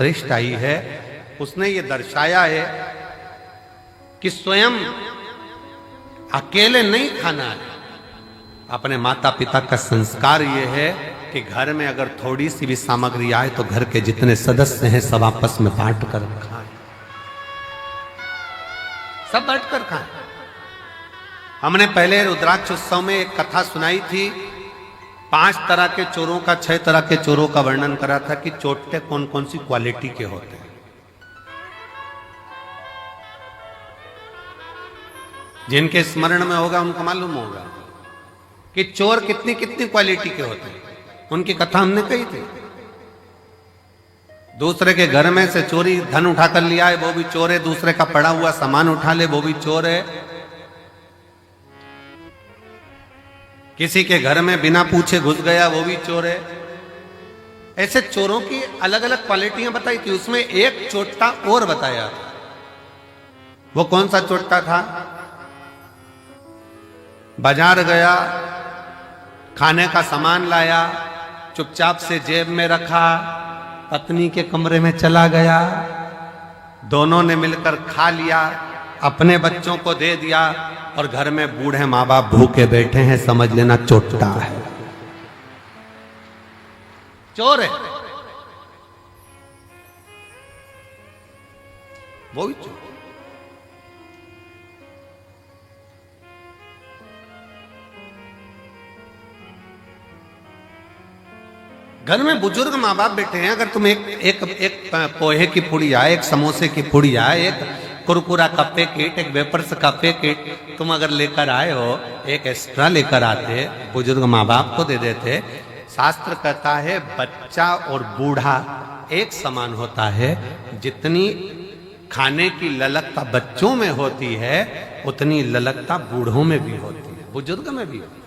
श्रेष्ठ आई है, उसने ये दर्शाया है कि स्वयं अकेले नहीं खाना है। अपने माता पिता का संस्कार ये है कि घर में अगर थोड़ी सी भी सामग्री आए तो घर के जितने सदस्य हैं सब आपस में बांट कर खाएं, सब बांट कर खाएं। हमने पहले रुद्राक्ष उत्सव में एक कथा सुनाई थी, 5 तरह के चोरों का, 6 तरह के चोरों का वर्णन करा था कि चोटे कौन कौन सी क्वालिटी के होते हैं। जिनके स्मरण में होगा उनको मालूम होगा कि चोर कितनी कितनी क्वालिटी के होते हैं। उनकी कथा हमने कही थी। दूसरे के घर में से चोरी धन उठाकर लिया है वो भी चोर है, दूसरे का पड़ा हुआ सामान उठा ले वो भी चोर है, किसी के घर में बिना पूछे घुस गया वो भी चोर है। ऐसे चोरों की अलग अलग क्वालिटियां बताई थी। उसमें एक चोट्टा और बताया था। वो कौन सा चोट्टा था? बाजार गया, खाने का सामान लाया, चुपचाप से जेब में रखा, पत्नी के कमरे में चला गया, दोनों ने मिलकर खा लिया, अपने बच्चों को दे दिया और घर में बूढ़े माँ बाप भूखे बैठे हैं, समझ लेना चोट्टा है, चोर है, वो भी चोर। घर में बुजुर्ग माँ बाप बैठे हैं, अगर तुम एक पोहे की पुड़िया, एक समोसे की पुड़िया, एक कुरकुरा का पैकेट, एक वेपर्स का पैकेट तुम अगर लेकर आए हो, एक एक्स्ट्रा लेकर आते, बुजुर्ग माँ बाप को दे देते। शास्त्र कहता है बच्चा और बूढ़ा एक समान होता है। जितनी खाने की ललकता बच्चों में होती है उतनी ललकता बूढ़ों में भी होती है, बुजुर्ग में भी होती है।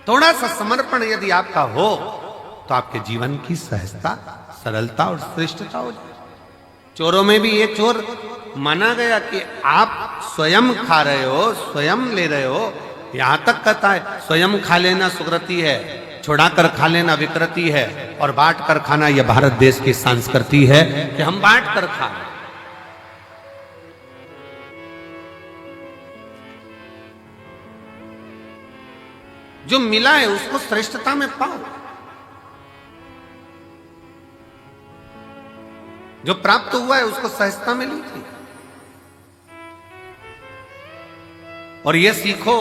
थोड़ा सा समर्पण यदि आपका हो तो आपके जीवन की सहजता, सरलता और श्रेष्ठता हो जाए। चोरों में भी ये चोर माना गया कि आप स्वयं खा रहे हो, स्वयं ले रहे हो। यहां तक कहता है स्वयं खा लेना सुकृति है, छुड़ाकर खा लेना विकृति है, और बांट कर खाना यह भारत देश की संस्कृति है कि हम बांट कर खा रहे। जो मिला है उसको श्रेष्ठता में पाओ, जो प्राप्त हुआ है उसको सहजता में लीजिए। और ये सीखो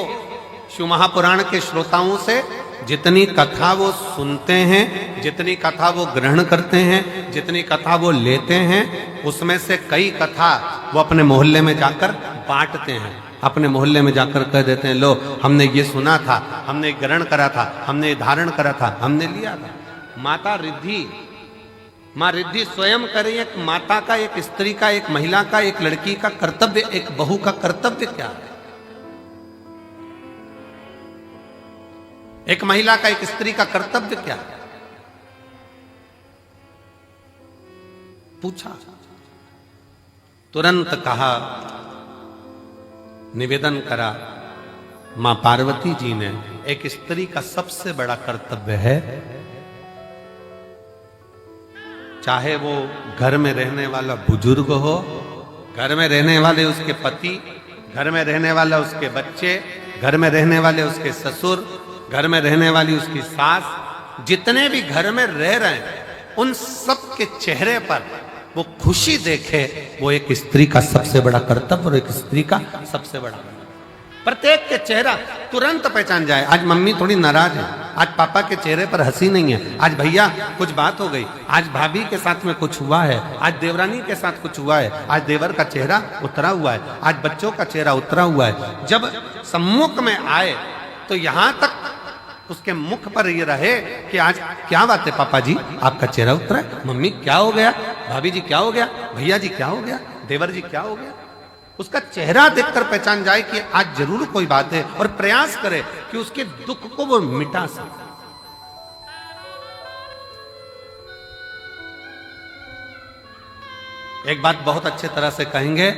शिव महापुराण के श्रोताओं से, जितनी कथा वो सुनते हैं, जितनी कथा वो ग्रहण करते हैं, जितनी कथा वो लेते हैं, उसमें से कई कथा वो अपने मोहल्ले में जाकर बांटते हैं। अपने मोहल्ले में जाकर कह देते हैं, लो हमने ये सुना था, हमने ग्रहण करा था, हमने धारण करा था, हमने लिया था। माता रिद्धि, माँ रिद्धि स्वयं करे। एक माता का, एक स्त्री का, एक महिला का, एक लड़की का कर्तव्य, एक बहू का कर्तव्य क्या है? एक महिला का, एक स्त्री का कर्तव्य क्या है? पूछा, तुरंत कहा, निवेदन करा मां पार्वती जी ने, एक स्त्री का सबसे बड़ा कर्तव्य है, चाहे वो घर में रहने वाला बुजुर्ग हो, घर में रहने वाले उसके पति, घर में रहने वाला उसके बच्चे, घर में रहने वाले उसके ससुर, घर में रहने वाली उसकी सास, जितने भी घर में रह रहे हैं उन सब के चेहरे पर वो खुशी देखे, वो एक स्त्री का सबसे बड़ा कर्तव्य और एक स्त्री का सबसे बड़ा। प्रत्येक के चेहरा तुरंत पहचान जाए। आज मम्मी थोड़ी नाराज है, आज पापा के चेहरे पर हंसी नहीं है, आज भैया कुछ बात हो गई, आज भाभी के साथ में कुछ हुआ है, आज देवरानी के साथ कुछ हुआ है, आज देवर का चेहरा उतरा हुआ है, आज बच्चों का चेहरा उतरा हुआ है। जब सम्मुख में आए तो यहां तक उसके मुख पर ये रहे कि आज क्या बात है पापा जी, आपका चेहरा उतरा है, मम्मी क्या हो गया, भाभी जी क्या हो गया, भैया जी क्या हो गया, देवर जी क्या हो गया। उसका चेहरा देखकर पहचान जाए कि आज जरूर कोई बात है, और प्रयास करे कि उसके दुख को वो मिटा सके। एक बात बहुत अच्छे तरह से कहेंगे,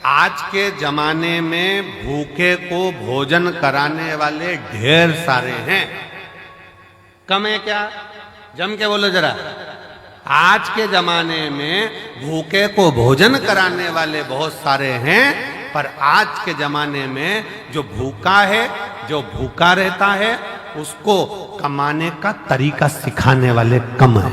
आज के जमाने में भूखे को भोजन कराने वाले ढेर सारे हैं, कम है क्या? जम के बोलो जरा, आज के जमाने में भूखे को भोजन कराने वाले बहुत सारे हैं, पर आज के जमाने में जो भूखा है, जो भूखा रहता है, उसको कमाने का तरीका सिखाने वाले कम है।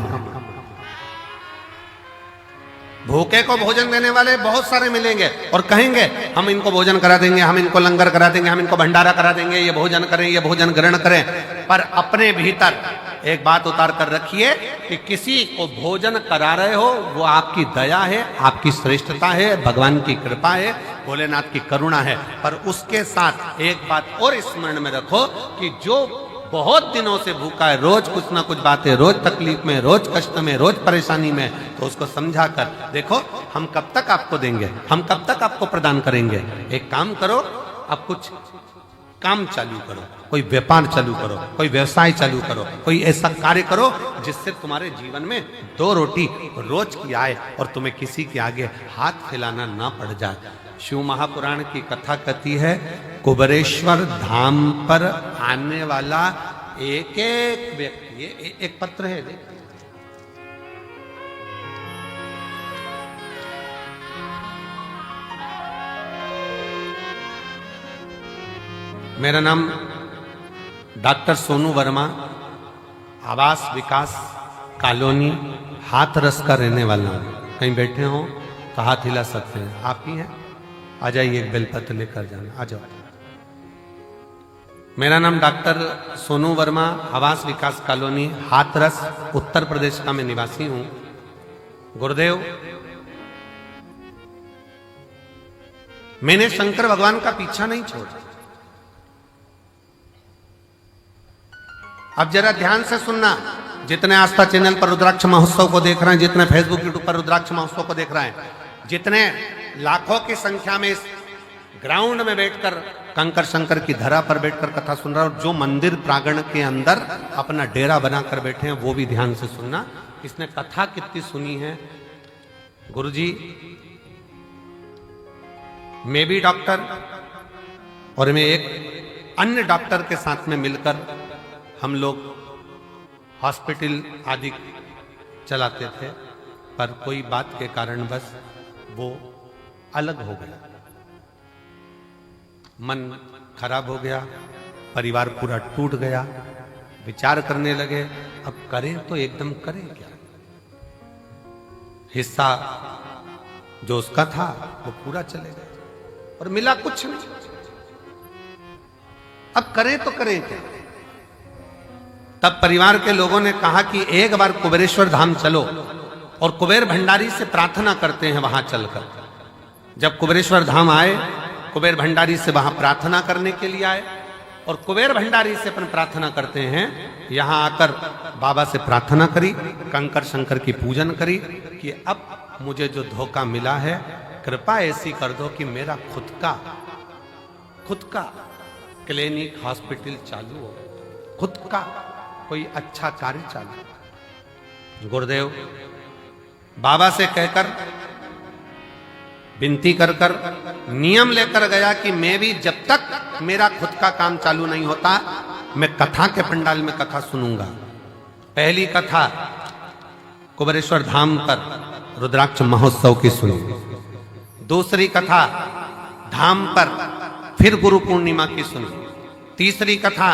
भूखे को भोजन देने वाले बहुत सारे मिलेंगे और कहेंगे हम इनको भोजन करा देंगे, हम इनको लंगर करा देंगे, हम इनको भंडारा करा देंगे, ये भोजन करें, ये भोजन ग्रहण करें। पर अपने भीतर एक बात उतार कर रखिए कि किसी को भोजन करा रहे हो वो आपकी दया है, आपकी श्रेष्ठता है, भगवान की कृपा है, भोलेनाथ की करुणा है। पर उसके साथ एक बात और स्मरण में रखो कि जो बहुत दिनों से भूखा है, रोज कुछ ना कुछ बातें, रोज तकलीफ में, रोज कष्ट में, रोज परेशानी में, तो उसको समझा कर देखो हम कब तक आपको देंगे, हम कब तक आपको प्रदान करेंगे। एक काम करो, अब कुछ काम चालू करो, कोई व्यापार चालू करो, कोई व्यवसाय चालू करो, कोई ऐसा कार्य करो जिससे तुम्हारे जीवन में 2 रोटी रोज की आए और तुम्हें किसी के आगे हाथ फैलाना ना पड़ जाए। शिव महापुराण की कथा कहती है कुबेरेश्वर धाम पर आने वाला एक एक व्यक्ति, ये एक पत्र है, मेरा नाम डॉक्टर सोनू वर्मा, आवास विकास कॉलोनी हाथरस का रहने वाला हूँ। कहीं बैठे हो तो हाथ हिला सकते हैं, आप ही हैं, आ जाइए, एक बेलपत्र लेकर जाना, आ जाओ। मेरा नाम डॉक्टर सोनू वर्मा, आवास विकास कॉलोनी हाथरस उत्तर प्रदेश का मैं निवासी हूँ। गुरुदेव, मैंने शंकर भगवान का पीछा नहीं छोड़ा। अब जरा ध्यान से सुनना, जितने आस्था चैनल पर रुद्राक्ष महोत्सव को देख रहे हैं, जितने फेसबुक यूट्यूब पर रुद्राक्ष महोत्सव को देख रहे हैं, जितने लाखों की संख्या में इस ग्राउंड में बैठकर कंकर शंकर की धरा पर बैठकर कथा सुन रहा है, और जो मंदिर प्रांगण के अंदर अपना डेरा बनाकर बैठे हैं, वो भी ध्यान से सुनना। इसने कथा कितनी सुनी है। गुरुजी, मैं भी डॉक्टर और मैं एक अन्य डॉक्टर के साथ में मिलकर हम लोग हॉस्पिटल आदि चलाते थे, पर कोई बात के कारण बस वो अलग हो गया, मन खराब हो गया, परिवार पूरा टूट गया। विचार करने लगे अब करें तो एकदम करें क्या। हिस्सा जो उसका था वो पूरा चले गया और मिला कुछ नहीं। अब करें तो करें क्या। तब परिवार के लोगों ने कहा कि एक बार कुबेरेश्वर धाम चलो और कुबेर भंडारी से प्रार्थना करते हैं वहां चलकर। जब कुबेरेश्वर धाम आए, कुबेर भंडारी से वहां प्रार्थना करने के लिए आए और कुबेर भंडारी से अपन प्रार्थना करते हैं। यहां आकर बाबा से प्रार्थना करी, कंकर शंकर की पूजन करी कि अब मुझे जो धोखा मिला है, कृपा ऐसी कर दो कि मेरा खुद का क्लिनिक हॉस्पिटल चालू हो, खुद का कोई अच्छा कार्य चालू। गुरुदेव बाबा से कहकर विनती कर कर नियम लेकर गया कि मैं भी जब तक मेरा खुद का काम चालू नहीं होता, मैं कथा के पंडाल में कथा सुनूंगा। पहली कथा कुबेरेश्वर धाम पर रुद्राक्ष महोत्सव की सुनी। दूसरी कथा धाम पर फिर गुरु पूर्णिमा की सुनी। तीसरी कथा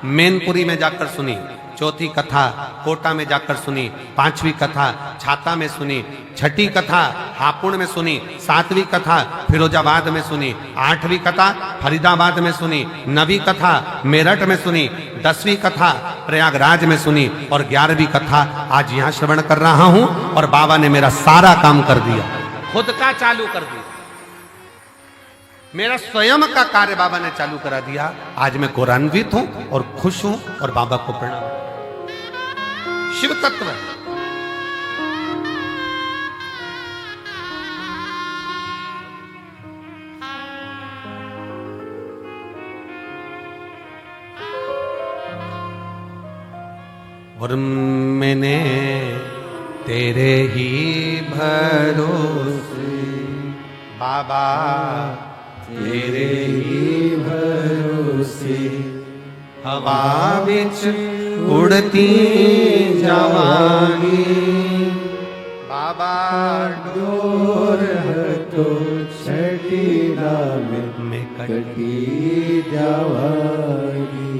मैनपुरी में जाकर सुनी। चौथी कथा कोटा में जाकर सुनी। पांचवी कथा छाता में सुनी। छठी कथा हापुड़ में सुनी। सातवीं कथा फिरोजाबाद में सुनी। आठवीं कथा फरीदाबाद में सुनी। नवीं कथा मेरठ में सुनी। 10वीं कथा प्रयागराज में सुनी और 11वीं कथा आज यहाँ श्रवण कर रहा हूँ। और बाबा ने मेरा सारा काम कर दिया, खुद का चालू कर दिया, मेरा स्वयं का कार्य बाबा ने चालू करा दिया। आज मैं गौरवान्वित हूं और खुश हूं और बाबा को प्रणाम। शिव तत्व और मैंने तेरे ही भरोसे बाबा, तेरे ही भरोसे हवा बिच उड़ती जवानी, बाबा डोर है तो छठीला में कटी जावागी।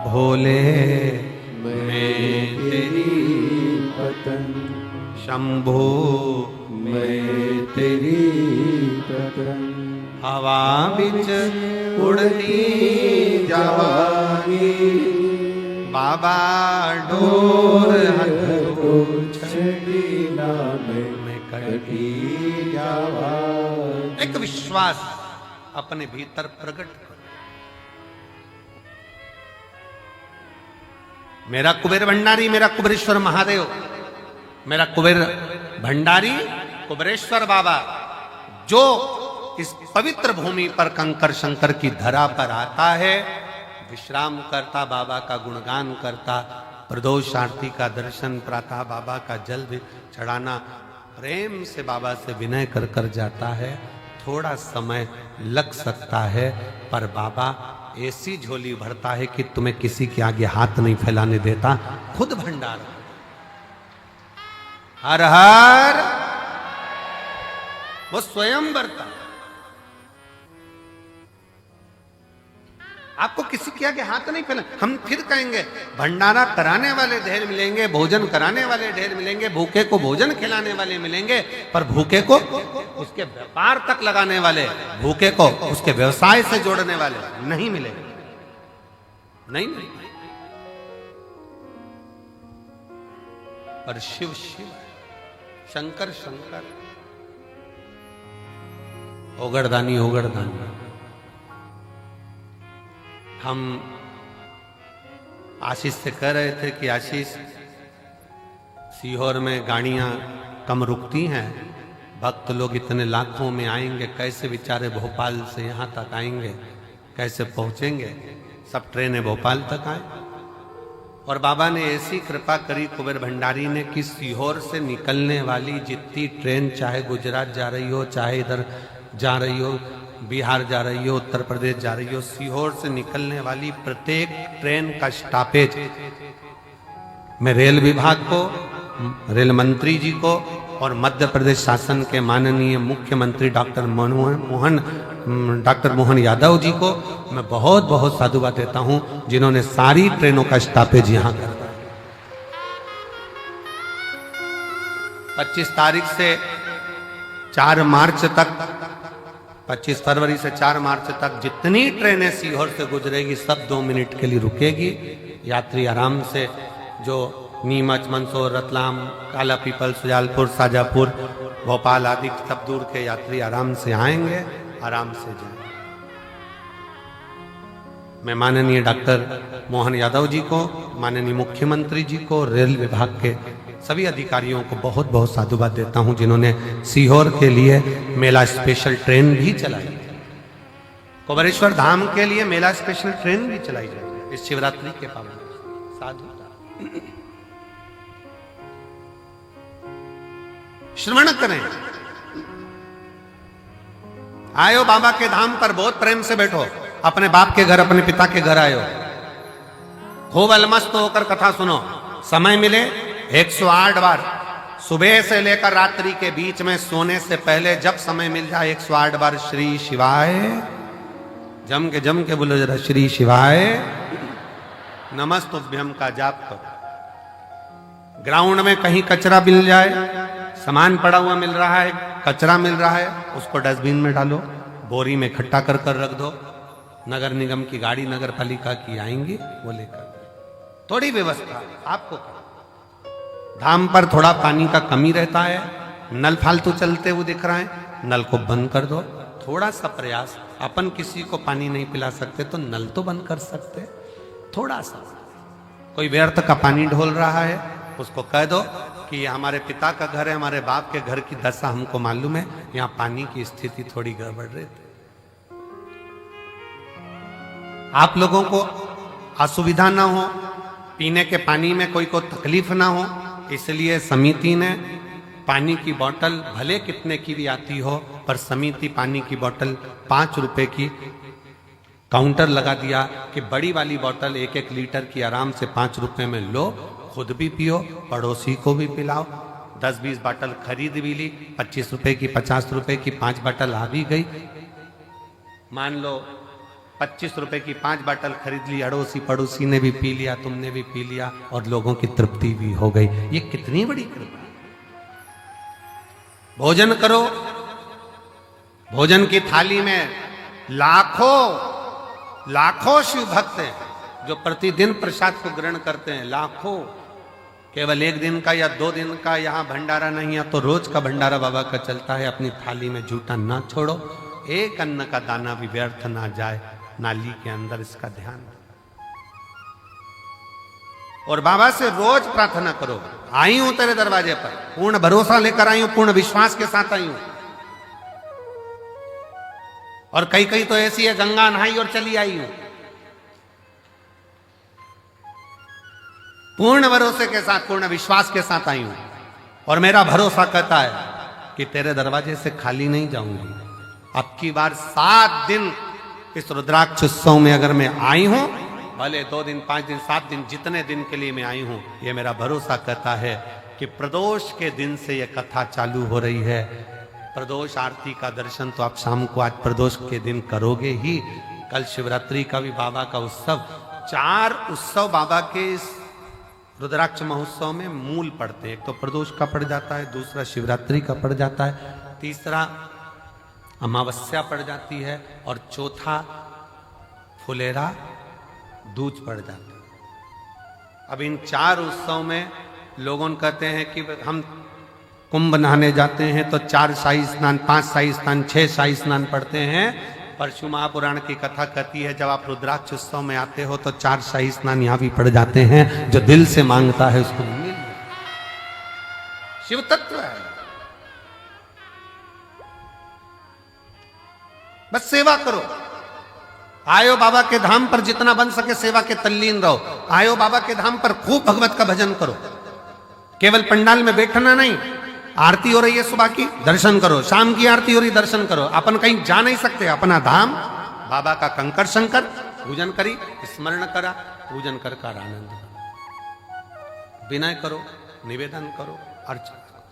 भोले मैं तेरी पतन शंभो मैं तेरी पतन। हवा बिच उड़ती जावागी। बाबा डोर है तो छठीला में कटी जावागी। एक विश्वास अपने भीतर प्रकट करो। मेरा कुबेर भंडारी, मेरा कुबेरेश्वर महादेव, मेरा कुबेर भंडारी कुबेरेश्वर बाबा जो इस पवित्र भूमि पर कंकर शंकर की धरा पर आता है, विश्राम करता, बाबा का गुणगान करता, प्रदोष आरती का दर्शन, प्रातः बाबा का जल भी चढ़ाना, प्रेम से बाबा से विनय कर कर जाता है। थोड़ा समय लग सकता है पर बाबा ऐसी झोली भरता है कि तुम्हें किसी के आगे हाथ नहीं फैलाने देता, खुद भंडार। हर हर वो स्वयं भरता। आपको किसी के आगे हाथ नहीं फैला। हम फिर कहेंगे भंडारा कराने वाले ढेर मिलेंगे, भोजन कराने वाले ढेर मिलेंगे, भूखे को भोजन खिलाने वाले मिलेंगे, पर भूखे को उसके व्यापार तक लगाने वाले, भूखे को उसके व्यवसाय से जोड़ने वाले नहीं मिलेंगे। नहीं मिलेंगे। पर शिव शिव, शंकर शंकर, ओगड़दानी ओगड़दानी। हम आशीष से कह रहे थे कि आशीष, सीहोर में गाड़ियां कम रुकती हैं, भक्त लोग इतने लाखों में आएंगे, कैसे बेचारे भोपाल से यहाँ तक आएंगे, कैसे पहुँचेंगे? सब ट्रेनें भोपाल तक आए। और बाबा ने ऐसी कृपा करी कुबेर भंडारी ने कि सीहोर से निकलने वाली जितनी ट्रेन, चाहे गुजरात जा रही हो, चाहे इधर जा रही हो, बिहार जा रही हो, उत्तर प्रदेश जा रही हो, सीहोर से निकलने वाली प्रत्येक ट्रेन का स्टॉपेज मैं रेल विभाग को, रेल मंत्री जी को और मध्य प्रदेश शासन के माननीय मुख्यमंत्री डॉक्टर मोहन यादव जी को मैं बहुत बहुत साधुवाद देता हूं, जिन्होंने सारी ट्रेनों का स्टॉपेज यहां कर दिया। 25 तारीख से 4 मार्च तक, 25 फरवरी से 4 मार्च तक जितनी ट्रेनें सीहोर से गुजरेगी सब 2 मिनट के लिए रुकेगी। यात्री आराम से, जो नीमच, मंदसौर, रतलाम, काला पीपल, सुजालपुर, शाजापुर, भोपाल आदि सब दूर के यात्री आराम से आएंगे, आराम से जाएंगे। मैं माननीय डॉक्टर मोहन यादव जी को, माननीय मुख्यमंत्री जी को, रेल विभाग के सभी अधिकारियों को बहुत बहुत साधुवाद देता हूं, जिन्होंने सीहोर के लिए मेला स्पेशल ट्रेन भी चलाई। कुबेरेश्वर धाम के लिए मेला स्पेशल ट्रेन भी चलाई जाएगी इस शिवरात्रि के पावन। साधु श्रवण करें। आयो बाबा के धाम पर, बहुत प्रेम से बैठो, अपने बाप के घर, अपने पिता के घर आयो, खूब अलमस्त होकर कथा सुनो। समय मिले 108 बार, सुबह से लेकर रात्रि के बीच में सोने से पहले जब समय मिल जाए 108 बार श्री शिवाय, जम के बोलो जरा, श्री शिवाय नमस्तुभ्यम का जाप करो। ग्राउंड में कहीं कचरा मिल जाए, सामान पड़ा हुआ मिल रहा है, कचरा मिल रहा है, उसको डस्टबिन में डालो, बोरी में इकट्ठा कर कर रख दो। नगर निगम की गाड़ी, नगर पालिका की आएंगी, वो लेकर। थोड़ी व्यवस्था आपको। धाम पर थोड़ा पानी का कमी रहता है, नल फालतू चलते हुए दिख रहा है, नल को बंद कर दो। थोड़ा सा प्रयास, अपन किसी को पानी नहीं पिला सकते तो नल तो बंद कर सकते। थोड़ा सा, कोई व्यर्थ का पानी ढोल रहा है, उसको कह दो कि ये हमारे पिता का घर है, हमारे बाप के घर की दशा हमको मालूम है, यहाँ पानी की स्थिति थोड़ी गड़बड़ रहती। आप लोगों को असुविधा ना हो, पीने के पानी में कोई को तकलीफ ना हो, इसलिए समिति ने पानी की बोतल भले कितने की भी आती हो, पर समिति पानी की बोतल 5 रुपए की काउंटर लगा दिया कि बड़ी वाली बोतल 1-1 लीटर की आराम से 5 रुपए में लो, खुद भी पियो, पड़ोसी को भी पिलाओ, 10-20 बाटल खरीद भी ली, 25 रुपए की, 50 रुपए की 5 बाटल आ भी गई। मान लो 25 रुपए की 5 बाटल खरीद ली, अड़ोसी पड़ोसी ने भी पी लिया, तुमने भी पी लिया और लोगों की तृप्ति भी हो गई। ये कितनी बड़ी कृपा। भोजन करो, भोजन की थाली में लाखों लाखों शिव भक्त हैं जो प्रतिदिन प्रसाद को ग्रहण करते हैं, लाखों। केवल 1 दिन का या 2 दिन का यहाँ भंडारा नहीं है, तो रोज का भंडारा बाबा का चलता है। अपनी थाली में जूठा ना छोड़ो, एक अन्न का दाना भी व्यर्थ ना जाए नाली के अंदर, इसका ध्यान। और बाबा से रोज प्रार्थना करो, आई हूं तेरे दरवाजे पर, पूर्ण भरोसा लेकर आई हूं, पूर्ण विश्वास के साथ आई हूं। और कई कई तो ऐसी है, गंगा नहाई और चली आई हूं। पूर्ण भरोसे के साथ, पूर्ण विश्वास के साथ आई हूं। और मेरा भरोसा कहता है कि तेरे दरवाजे से खाली नहीं जाऊंगी। अब की बार 7 दिन इस रुद्राक्ष उत्सव में अगर मैं आई हूं, भले 2 दिन, 5 दिन, 7 दिन, जितने दिन के लिए मैं आई हूं, ये मेरा भरोसा कहता है कि प्रदोष के दिन से ये कथा चालू हो रही है। प्रदोष आरती का दर्शन तो आप शाम को आज प्रदोष के दिन करोगे ही। कल शिवरात्रि का भी बाबा का उत्सव, 4 उत्सव बाबा के इस रुद्राक्ष महोत्सव में मूल पड़ते हैं। एक तो प्रदोष का पड़ जाता है, दूसरा शिवरात्रि का पड़ जाता है, तीसरा अमावस्या पड़ जाती है, और चौथा फुलेरा दूज पड़ जाता है। अब इन 4 उत्सव में लोगों कहते हैं कि हम कुंभ नहाने जाते हैं तो 4 शाही स्नान, 5 शाही स्नान, 6 शाही स्नान पढ़ते हैं। परशु महापुराण की कथा कहती है जब आप रुद्राक्ष उत्सव में आते हो तो 4 शाही स्नान यहां भी पड़ जाते हैं। जो दिल से मांगता है उसको मिल, शिव तत्व है। बस सेवा करो, आयो बाबा के धाम पर जितना बन सके सेवा के तल्लीन रहो। आयो बाबा के धाम पर खूब भगवत का भजन करो। केवल पंडाल में बैठना नहीं, आरती हो रही है सुबह की, दर्शन करो। शाम की आरती हो रही, दर्शन करो। अपन कहीं जा नहीं सकते, अपना धाम बाबा का कंकर शंकर पूजन करी, स्मरण करा, पूजन कर आनंद करो, विनय करो, निवेदन करो, अर्चना करो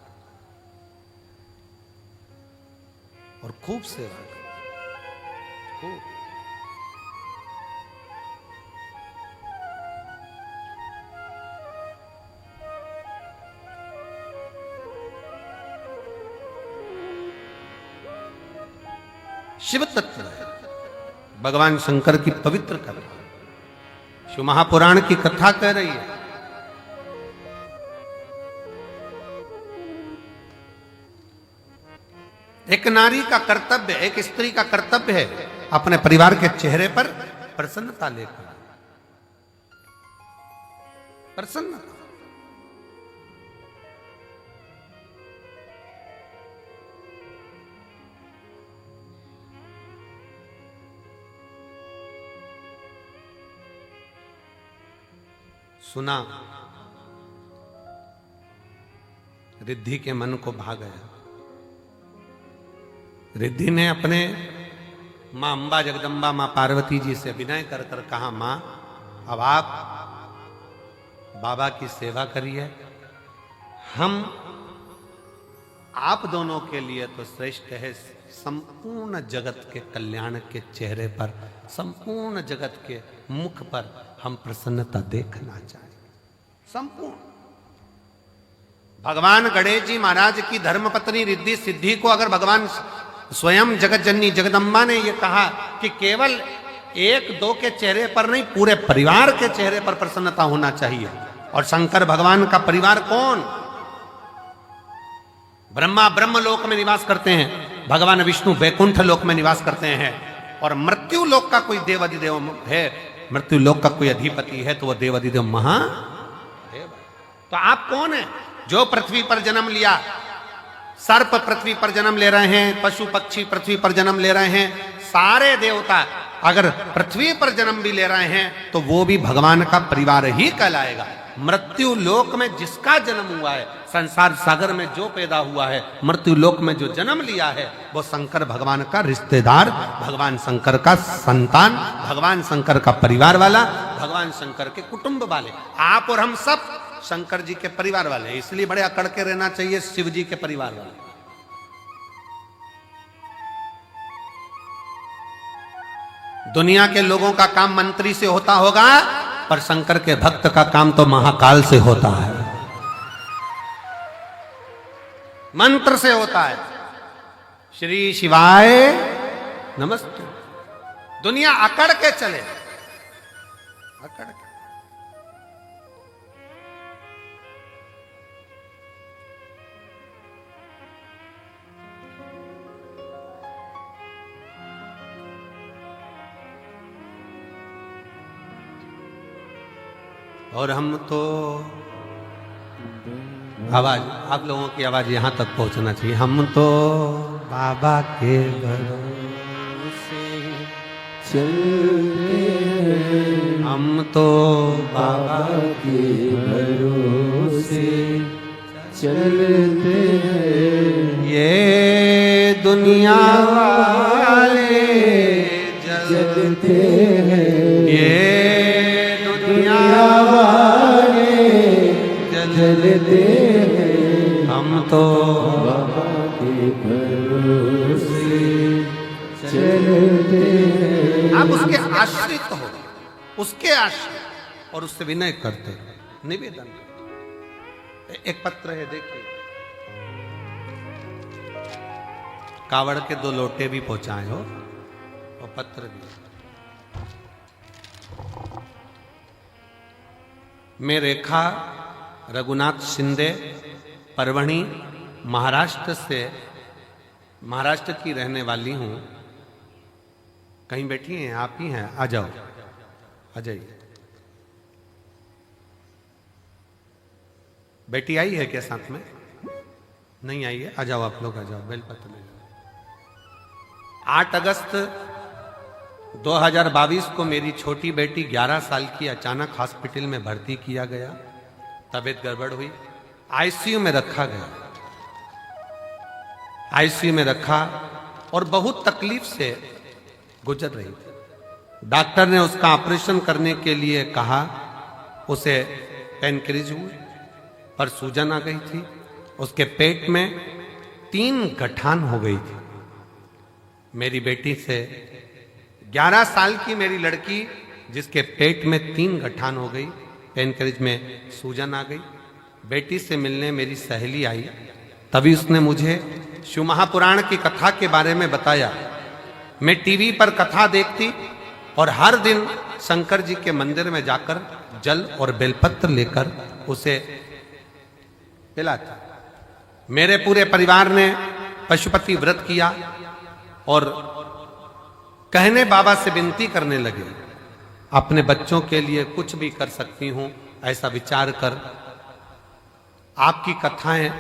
और खूब सेवा करो, खूब। शिव तत्व है, भगवान शंकर की पवित्र कथा शिव महापुराण की कथा कह रही है। एक नारी का कर्तव्य, एक स्त्री का कर्तव्य है अपने परिवार के चेहरे पर प्रसन्नता लेकर, प्रसन्नता। सुना, रिद्धि के मन को भा गया। रिद्धि ने अपने मां अंबा जगदम्बा मां पार्वती जी से विनय कर कर कहा, मां अब आप बाबा की सेवा करिए, हम आप दोनों के लिए तो श्रेष्ठ है। संपूर्ण जगत के कल्याण के चेहरे पर, संपूर्ण जगत के मुख पर हम प्रसन्नता देखना चाहेंगे। संपूर्ण भगवान गणेश जी महाराज की धर्मपत्नी रिद्धि सिद्धि को अगर भगवान स्वयं जगत जननी जगदम्बा ने यह कहा कि केवल 1-2 के चेहरे पर नहीं, पूरे परिवार के चेहरे पर प्रसन्नता होना चाहिए। और शंकर भगवान का परिवार कौन? ब्रह्मा ब्रह्म लोक में निवास करते हैं, भगवान विष्णु वैकुंठ लोक में निवास करते हैं, और मृत्यु लोक का कोई देवाधिदेव है, मृत्यु लोक का कोई अधिपति है तो वह देवाधिदेव महादेव। तो आप कौन है? जो पृथ्वी पर जन्म लिया, सर्प पृथ्वी पर जन्म ले रहे हैं, पशु पक्षी पृथ्वी पर जन्म ले रहे हैं, सारे देवता अगर पृथ्वी पर जन्म भी ले रहे हैं तो वो भी भगवान का परिवार ही कहलाएगा। मृत्यु लोक में जिसका जन्म हुआ है, संसार सागर में जो पैदा हुआ है, मृत्यु लोक में जो जन्म लिया है, वो शंकर भगवान का रिश्तेदार, भगवान शंकर का संतान, भगवान शंकर का परिवार वाला, भगवान शंकर के कुटुंब वाले। आप और हम सब शंकर जी के परिवार वाले, इसलिए बड़े अकड़ के रहना चाहिए शिव जी के परिवार वाले। दुनिया के लोगों का काम मंत्री से होता होगा, पर शंकर के भक्त का काम तो महाकाल से होता है, मंत्र से होता है। श्री शिवाय नमस्ते। दुनिया अकड़ के चले, अकड़ के। और हम तो आवाज, आप लोगों की आवाज यहां तक पहुंचना चाहिए। हम तो बाबा के भरोसे चलते हैं, हम तो बाबा के भरोसे चलते हैं। ये दुनिया वाले चलते हैं, ये दुनिया वाले चलते हैं। हम तो बाबा के भरोसे चलते हैं। आप उसके आश्रित हो, उसके आश्रित, और उससे विनय करते, निवेदन करते। एक पत्र है, देखिए, कावड़ के 2 लोटे भी पहुंचाए हो और पत्र भी। मैं रेखा रघुनाथ शिंदे, परवणी, महाराष्ट्र की रहने वाली हूं। कहीं बैठी हैं? आप ही हैं? आ जाओ, आ जाइए। बेटी आई है क्या साथ में? नहीं आई है? आ जाओ, आप लोग आ जाओ, बेलपत्र ले जाओ। 8 अगस्त 2022 को मेरी छोटी बेटी 11 साल की अचानक हॉस्पिटल में भर्ती किया गया। तबीयत गड़बड़ हुई, आईसीयू में रखा गया। आईसीयू में रखा और बहुत तकलीफ से गुजर रही थी। डॉक्टर ने उसका ऑपरेशन करने के लिए कहा। उसे पेनक्रिज हुई पर सूजन आ गई थी। उसके पेट में 3 गठान हो गई थी। मेरी बेटी से 11 साल की मेरी लड़की, जिसके पेट में 3 गठान हो गई, पेनक्रिज में सूजन आ गई। बेटी से मिलने मेरी सहेली आई, तभी उसने मुझे शिव महापुराण की कथा के बारे में बताया। मैं टीवी पर कथा देखती और हर दिन शंकर जी के मंदिर में जाकर जल और बेलपत्र लेकर उसे पिलाती। मेरे पूरे परिवार ने पशुपति व्रत किया और कहने बाबा से विनती करने लगे, अपने बच्चों के लिए कुछ भी कर सकती हूं, ऐसा विचार कर आपकी कथाएं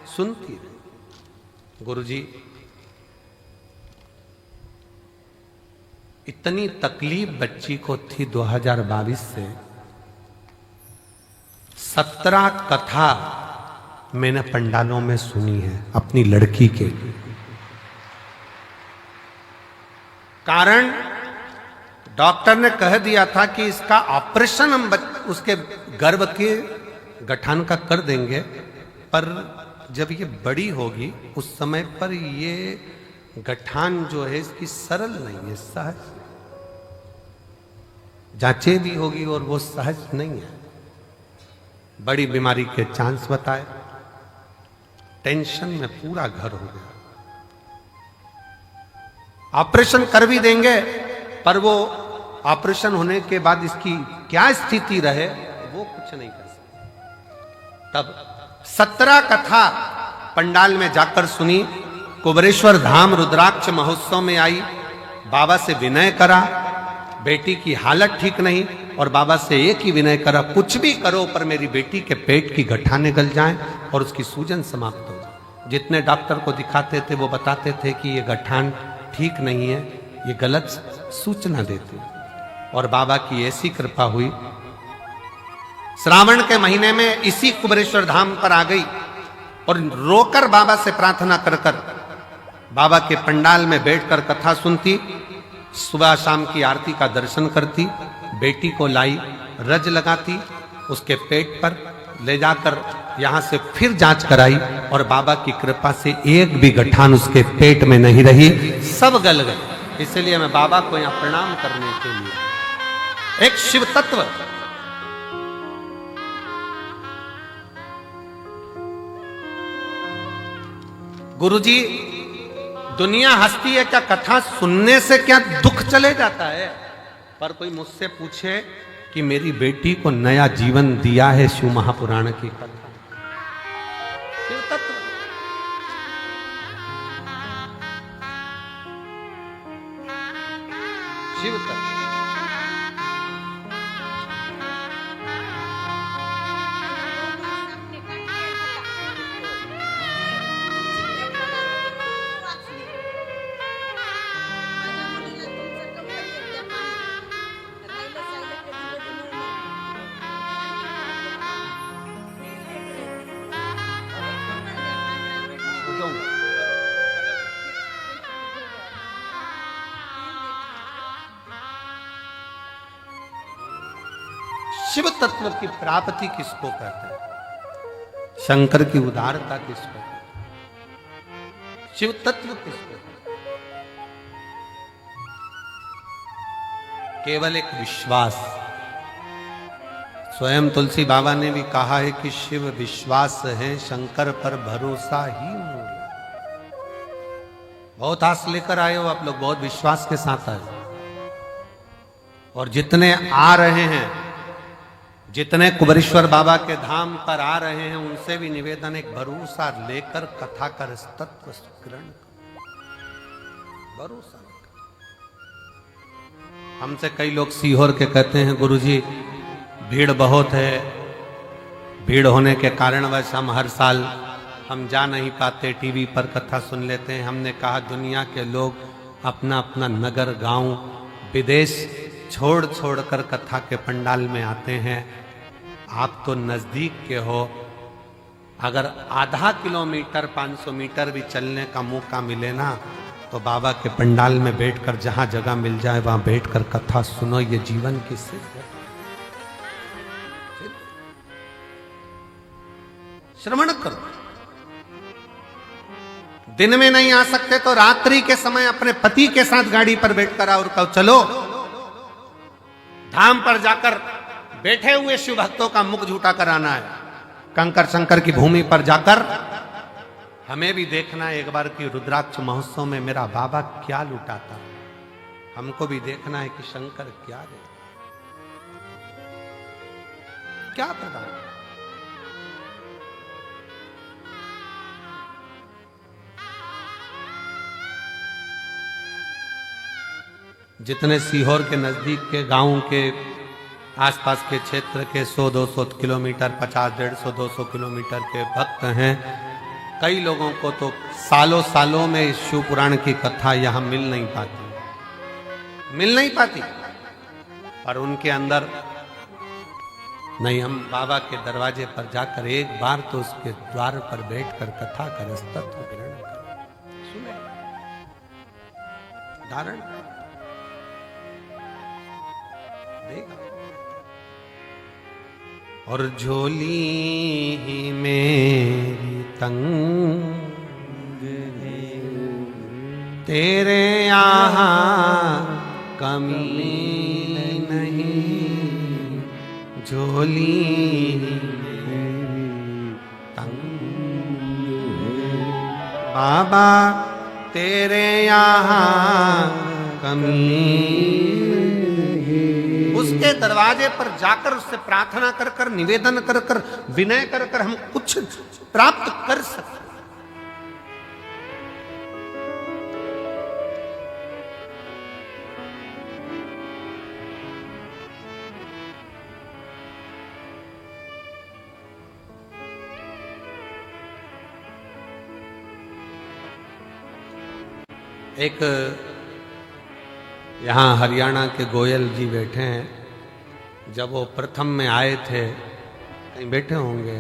सुनती रही। गुरुजी, इतनी तकलीफ बच्ची को थी 2022 से। 17 कथा मैंने पंडालों में सुनी है अपनी लड़की के। कारण डॉक्टर ने कह दिया था कि इसका ऑपरेशन हम उसके गर्भ के गठान का कर देंगे, पर जब ये बड़ी होगी उस समय पर ये गठान जो है इसकी सरल नहीं है, सहज जांचे भी होगी और वो सहज नहीं है। बड़ी बीमारी के चांस बताए। टेंशन में पूरा घर हो गया। ऑपरेशन कर भी देंगे, पर वो ऑपरेशन होने के बाद इसकी क्या स्थिति रहे वो कुछ नहीं कर सकते। तब 17 कथा पंडाल में जाकर सुनी। कुबरेश्वर धाम रुद्राक्ष महोत्सव में आई, बाबा से विनय करा। बेटी की हालत ठीक नहीं और बाबा से एक ही विनय करा, कुछ भी करो पर मेरी बेटी के पेट की गठाने गल जाएं और उसकी सूजन समाप्त हो। जितने डॉक्टर को दिखाते थे वो बताते थे कि ये गठान ठीक नहीं है, ये गलत सूचना देते। और बाबा की ऐसी कृपा हुई, श्रावण के महीने में इसी कुबरेश्वर धाम पर आ गई और रोकर बाबा से प्रार्थना कर कर बाबा के पंडाल में बैठकर कथा सुनती, सुबह शाम की आरती का दर्शन करती, बेटी को लाई, रज लगाती उसके पेट पर, ले जाकर यहां से फिर जांच कराई और बाबा की कृपा से एक भी गठान उसके पेट में नहीं रही, सब गल गए। इसलिए मैं बाबा को यहां प्रणाम करने के लिए, एक शिव तत्व। गुरुजी, दुनिया हंसती है क्या कथा सुनने से, क्या दुख चले जाता है? पर कोई मुझसे पूछे कि मेरी बेटी को नया जीवन दिया है शिव महापुराण की कथा, शिव तत्व। शिव तत्व शिव तत्व की प्राप्ति किसको कहते हैं? शंकर की उदारता किसको कहते हैं? शिव तत्व किसको कहते हैं? केवल एक विश्वास। स्वयं तुलसी बाबा ने भी कहा है कि शिव विश्वास है, शंकर पर भरोसा ही मूल। बहुत आस लेकर आए हो आप लोग, बहुत विश्वास के साथ आए हो। और जितने आ रहे हैं, जितने कुबेरेश्वर बाबा के धाम पर आ रहे हैं, उनसे भी निवेदन, एक भरोसा लेकर कथा कर तत्व ग्रहण करो, भरोसा लेकर। हमसे कई लोग सीहोर के कहते हैं गुरुजी भीड़ बहुत है, भीड़ होने के कारणवश हम हर साल हम जा नहीं पाते, टीवी पर कथा सुन लेते हैं। हमने कहा दुनिया के लोग अपना अपना नगर, गांव, विदेश छोड़ छोड़ कर कथा के पंडाल में आते हैं। आप तो नजदीक के हो, अगर आधा किलोमीटर 500 मीटर भी चलने का मौका मिले ना, तो बाबा के पंडाल में बैठकर जहां जगह मिल जाए वहां बैठकर कथा सुनो। ये जीवन की सिद्ध है। श्रवण करो। दिन में नहीं आ सकते तो रात्रि के समय अपने पति के साथ गाड़ी पर बैठकर आओ और कहो चलो धाम पर जाकर बैठे हुए शिव भक्तों का मुख झूठा कराना है। कंकर शंकर की भूमि पर जाकर हमें भी देखना है एक बार कि रुद्राक्ष महोत्सव में मेरा बाबा क्या लुटाता। हमको भी देखना है कि शंकर क्या दे, क्या प्रदान। जितने सीहोर के नजदीक के गांव के आसपास के क्षेत्र के 100-200 किलोमीटर, 50-150, 200 किलोमीटर के भक्त हैं, कई लोगों को तो सालों सालों में शिव पुराण की कथा यहाँ मिल नहीं पाती। पर उनके अंदर नहीं, हम बाबा के दरवाजे पर जाकर एक बार तो उसके द्वार पर बैठकर कथा कर तत्व ग्रहण कर सुने, धारण देगा। और झोली मेरी तंग तेरे यहाँ कमी नहीं, झोली तंग बाबा तेरे यहाँ कमी। उसके दरवाजे पर जाकर उससे प्रार्थना कर कर, निवेदन कर कर, विनय कर कर हम कुछ प्राप्त कर सकते। एक यहाँ हरियाणा के गोयल जी बैठे हैं। जब वो प्रथम में आए थे, कहीं बैठे होंगे,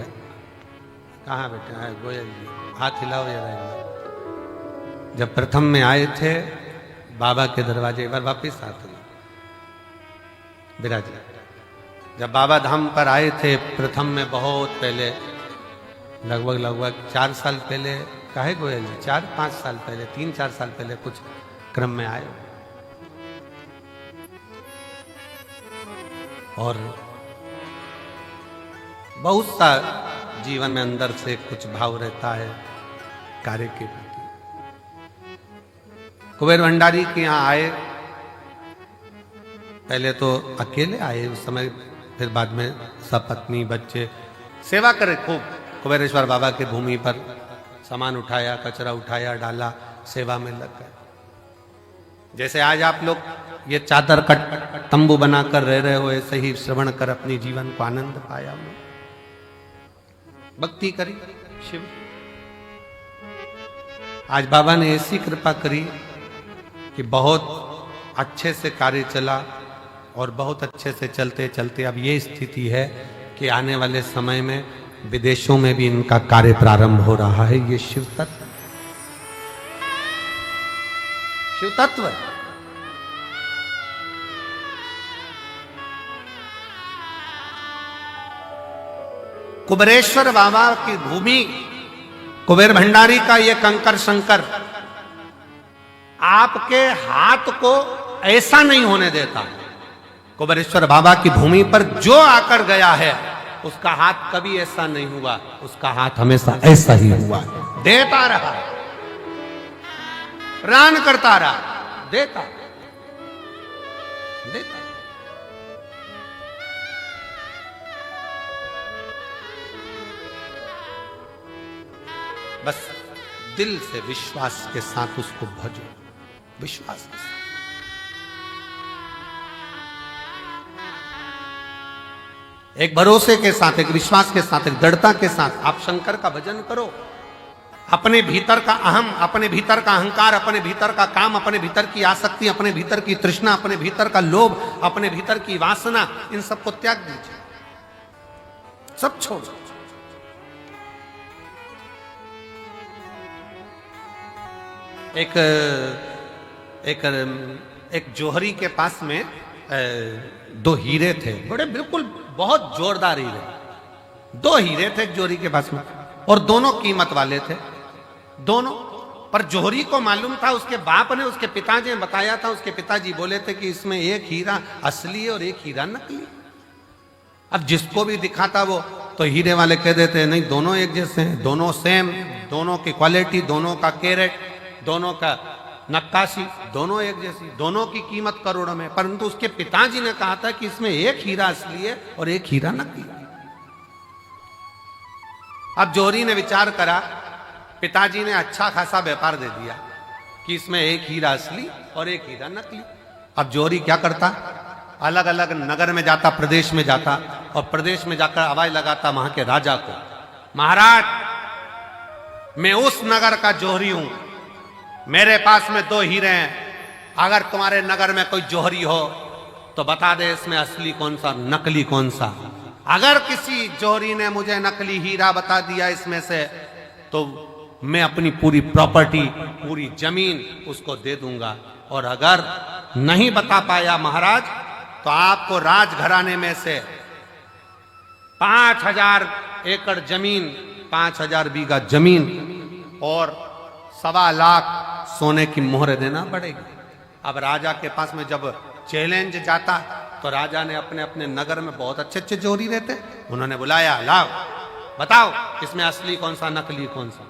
कहाँ बैठे हैं गोयल जी, हाथ हिलाओ जरा एक बार। जब प्रथम में आए थे बाबा के दरवाजे, एक बार वापिस आते विराज, जब बाबा धाम पर आए थे प्रथम में, बहुत पहले, लगभग 4 साल पहले, काहे गोयल जी, 4-5 साल पहले, 3-4 साल पहले कुछ क्रम में आए। और बहुत सा जीवन में अंदर से कुछ भाव रहता है कार्य के प्रति। कुबेर भंडारी के यहाँ आए, पहले तो अकेले आए उस समय, फिर बाद में सपत्नी बच्चे सेवा करे खूब। कुबेरेश्वर बाबा के भूमि पर सामान उठाया, कचरा उठाया, डाला, सेवा में लग गए। जैसे आज आप लोग ये चादर का तंबू बनाकर रह रहे हो, ऐसे ही श्रवण कर अपनी जीवन को आनंद पाया, भक्ति करी शिव। आज बाबा ने ऐसी कृपा करी कि बहुत अच्छे से कार्य चला, और बहुत अच्छे से चलते चलते अब ये स्थिति है कि आने वाले समय में विदेशों में भी इनका कार्य प्रारंभ हो रहा है। ये शिव तत्व, शिव तत्व। कुबेरेश्वर बाबा की भूमि, कुबेर भंडारी का ये कंकर शंकर आपके हाथ को ऐसा नहीं होने देता। कुबेरेश्वर बाबा की भूमि पर जो आकर गया है उसका हाथ कभी ऐसा नहीं हुआ, उसका हाथ हमेशा ऐसा ही हुआ, देता रहा, प्राण करता रहा, देता देता। बस दिल से विश्वास के साथ उसको भजो, विश्वास के साथ। एक भरोसे के साथ, एक विश्वास के साथ, एक दृढ़ता के साथ आप शंकर का भजन करो। अपने भीतर का अहम, अपने भीतर का अहंकार, अपने भीतर का काम, अपने भीतर की आसक्ति, अपने भीतर की तृष्णा, अपने भीतर का लोभ, अपने भीतर की वासना, इन सबको त्याग दीजिए, सब छोड़। एक जोहरी के पास में 2 हीरे थे, बड़े बिल्कुल बहुत जोरदार हीरे। 2 हीरे थे एक जोहरी के पास में, और दोनों कीमत वाले थे, दोनों। पर जोहरी को मालूम था, उसके बाप ने, उसके पिताजी ने बताया था, उसके पिताजी बोले थे कि इसमें एक हीरा असली है और एक हीरा नकली। अब जिसको भी दिखाता वो तो हीरे वाले कह देते हैं नहीं दोनों एक जैसे हैं, दोनों सेम, दोनों की क्वालिटी, दोनों का कैरेट, दोनों का नक्काशी, दोनों एक जैसी, दोनों की कीमत करोड़ों में। परंतु उसके पिताजी ने कहा था कि इसमें एक हीरा असली है और एक हीरा नकली। अब जोहरी ने विचार करा, पिताजी ने अच्छा खासा व्यापार दे दिया कि इसमें एक हीरा असली और एक हीरा नकली। अब जोहरी क्या करता, अलग अलग नगर में जाता, प्रदेश में जाता, और प्रदेश में जाकर आवाज लगाता वहां के राजा को, महाराज मैं उस नगर का जोहरी हूं, मेरे पास में 2 हीरे हैं, अगर तुम्हारे नगर में कोई जोहरी हो तो बता दे इसमें असली कौन सा, नकली कौन सा। अगर किसी जोहरी ने मुझे नकली हीरा बता दिया इसमें से, तो मैं अपनी पूरी प्रॉपर्टी, पूरी जमीन उसको दे दूंगा, और अगर नहीं बता पाया महाराज तो आपको राजघराने में से 5000 एकड़ जमीन, 5000 बीघा जमीन और 1.25 लाख सोने की मोहर देना पड़ेगी। अब राजा के पास में जब चैलेंज जाता तो राजा ने अपने अपने नगर में बहुत अच्छे अच्छे जोहरी रहते, उन्होंने बुलाया, लाओ बताओ इसमें असली कौन सा, नकली कौन सा,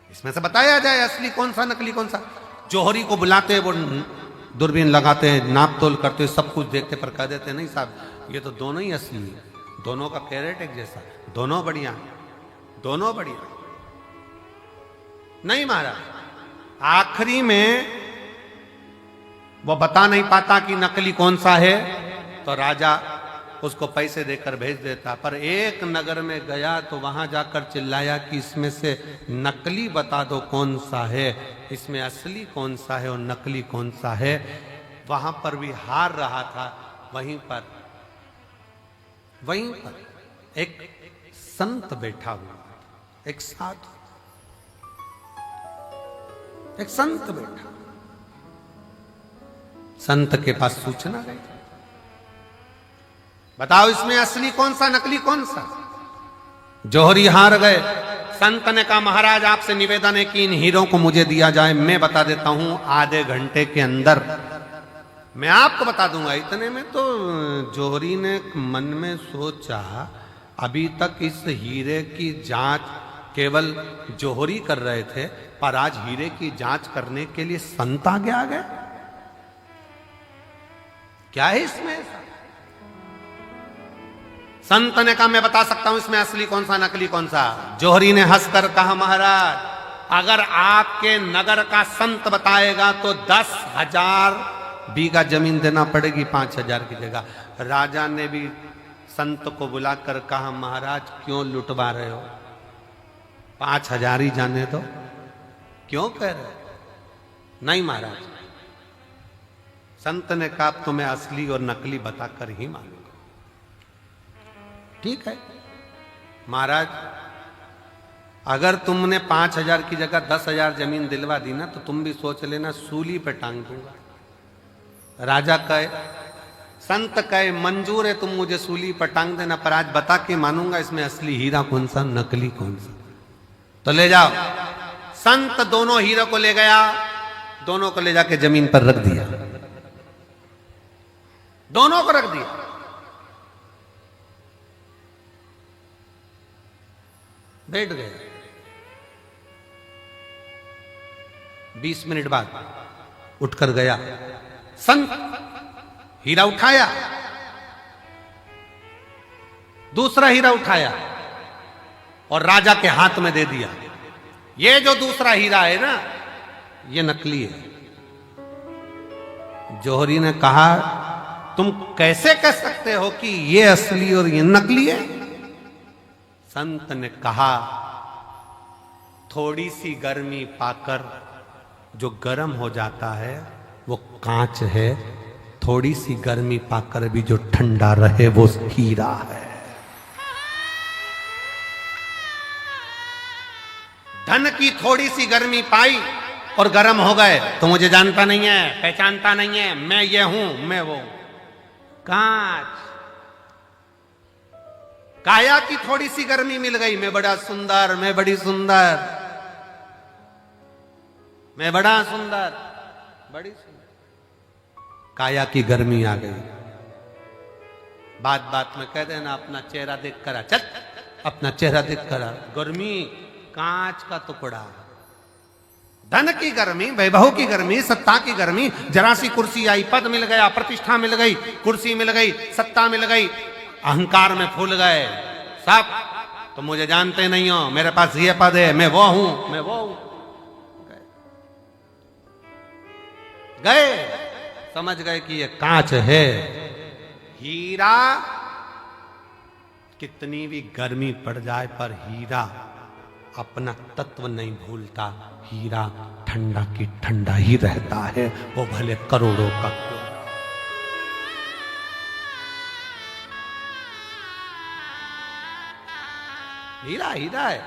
इसमें से बताया जाए असली कौन सा, नकली कौन सा। जोहरी को बुलाते, वो दूरबीन लगाते हैं, नाप तोल करते, सब कुछ देखते, पर कह देते नहीं साहब ये तो दोनों ही असली है, दोनों का कैरेट एक जैसा, दोनों बढ़िया, दोनों बढ़िया। नहीं महाराज, आखिरी में वो बता नहीं पाता कि नकली कौन सा है, तो राजा उसको पैसे देकर भेज देता। पर एक नगर में गया तो वहां जाकर चिल्लाया कि इसमें से नकली बता दो कौन सा है, इसमें असली कौन सा है और नकली कौन सा है। वहां पर भी हार रहा था। वहीं पर एक संत बैठा हुआ, एक साधु, एक संत बैठा। संत के पास सूचना गई, बताओ इसमें असली कौन सा नकली कौन सा? जौहरी हार गए। संत ने कहा महाराज आपसे निवेदन है कि इन हीरों को मुझे दिया जाए, मैं बता देता हूं आधे घंटे के अंदर मैं आपको बता दूंगा। इतने में तो जौहरी ने मन में सोचा अभी तक इस हीरे की जांच केवल जौहरी कर रहे थे, पर आज हीरे की जांच करने के लिए संत आगे आ गए। क्या है इसमें? संत ने कहा मैं बता सकता हूं इसमें असली कौन सा नकली कौन सा। जौहरी ने हंसकर कहा महाराज अगर आपके नगर का संत बताएगा तो 10,000 बीघा जमीन देना पड़ेगी 5,000 की जगह। राजा ने भी संत को बुलाकर कहा महाराज क्यों लुटवा रहे हो, 5,000 ही जाने दो। क्यों कह रहे हो? नहीं महाराज। संत ने कहा तो मैं असली और नकली बताकर ही मानूंगा। ठीक है महाराज, अगर तुमने 5,000 की जगह 10,000 जमीन दिलवा दी ना तो तुम भी सोच लेना सूली पे टांग दूंगा। राजा कहे, संत कहे मंजूर है तुम मुझे सूली पर टांग देना, पर आज बता के मानूंगा इसमें असली हीरा कौन सा नकली कौन सा। तो ले जाओ। संत दोनों हीरो को ले गया, दोनों को ले जाके जमीन पर रख दिया, दोनों को रख दिया। बैठ गए। 20 मिनट बाद उठकर गया संत, हीरा उठाया, दूसरा हीरा उठाया और राजा के हाथ में दे दिया। ये जो दूसरा हीरा है ना ये नकली है। जौहरी ने कहा तुम कैसे कह सकते हो कि ये असली और ये नकली है? संत ने कहा थोड़ी सी गर्मी पाकर जो गर्म हो जाता है वो कांच है, थोड़ी सी गर्मी पाकर भी जो ठंडा रहे वो हीरा है। धन की थोड़ी सी गर्मी पाई और गर्म हो गए तो मुझे जानता नहीं है, पहचानता नहीं है, मैं ये हूं मैं वो। कांच, काया की थोड़ी सी गर्मी मिल गई, मैं बड़ा सुंदर, मैं बड़ी सुंदर, मैं बड़ा सुंदर, बड़ी सुंदर। काया की गर्मी आ गई। बात बात में कह देना अपना चेहरा देख कर आ, चल अपना चेहरा देख कर आ। गर्मी कांच का टुकड़ा। धन की गर्मी, वैभव की गर्मी, सत्ता की गर्मी, जरा सी कुर्सी आई, पद मिल गया, प्रतिष्ठा मिल गई, कुर्सी मिल गई, सत्ता मिल गई, अहंकार में फूल गए सब। तो मुझे जानते नहीं हो, मेरे पास ये पद है, मैं वो हूं, मैं वो हूं। गए, समझ गए कि ये कांच है। हीरा कितनी भी गर्मी पड़ जाए पर हीरा अपना तत्व नहीं भूलता। हीरा ठंडा की ठंडा ही रहता है, वो भले करोड़ों का क्यों। हीरा हीरा है,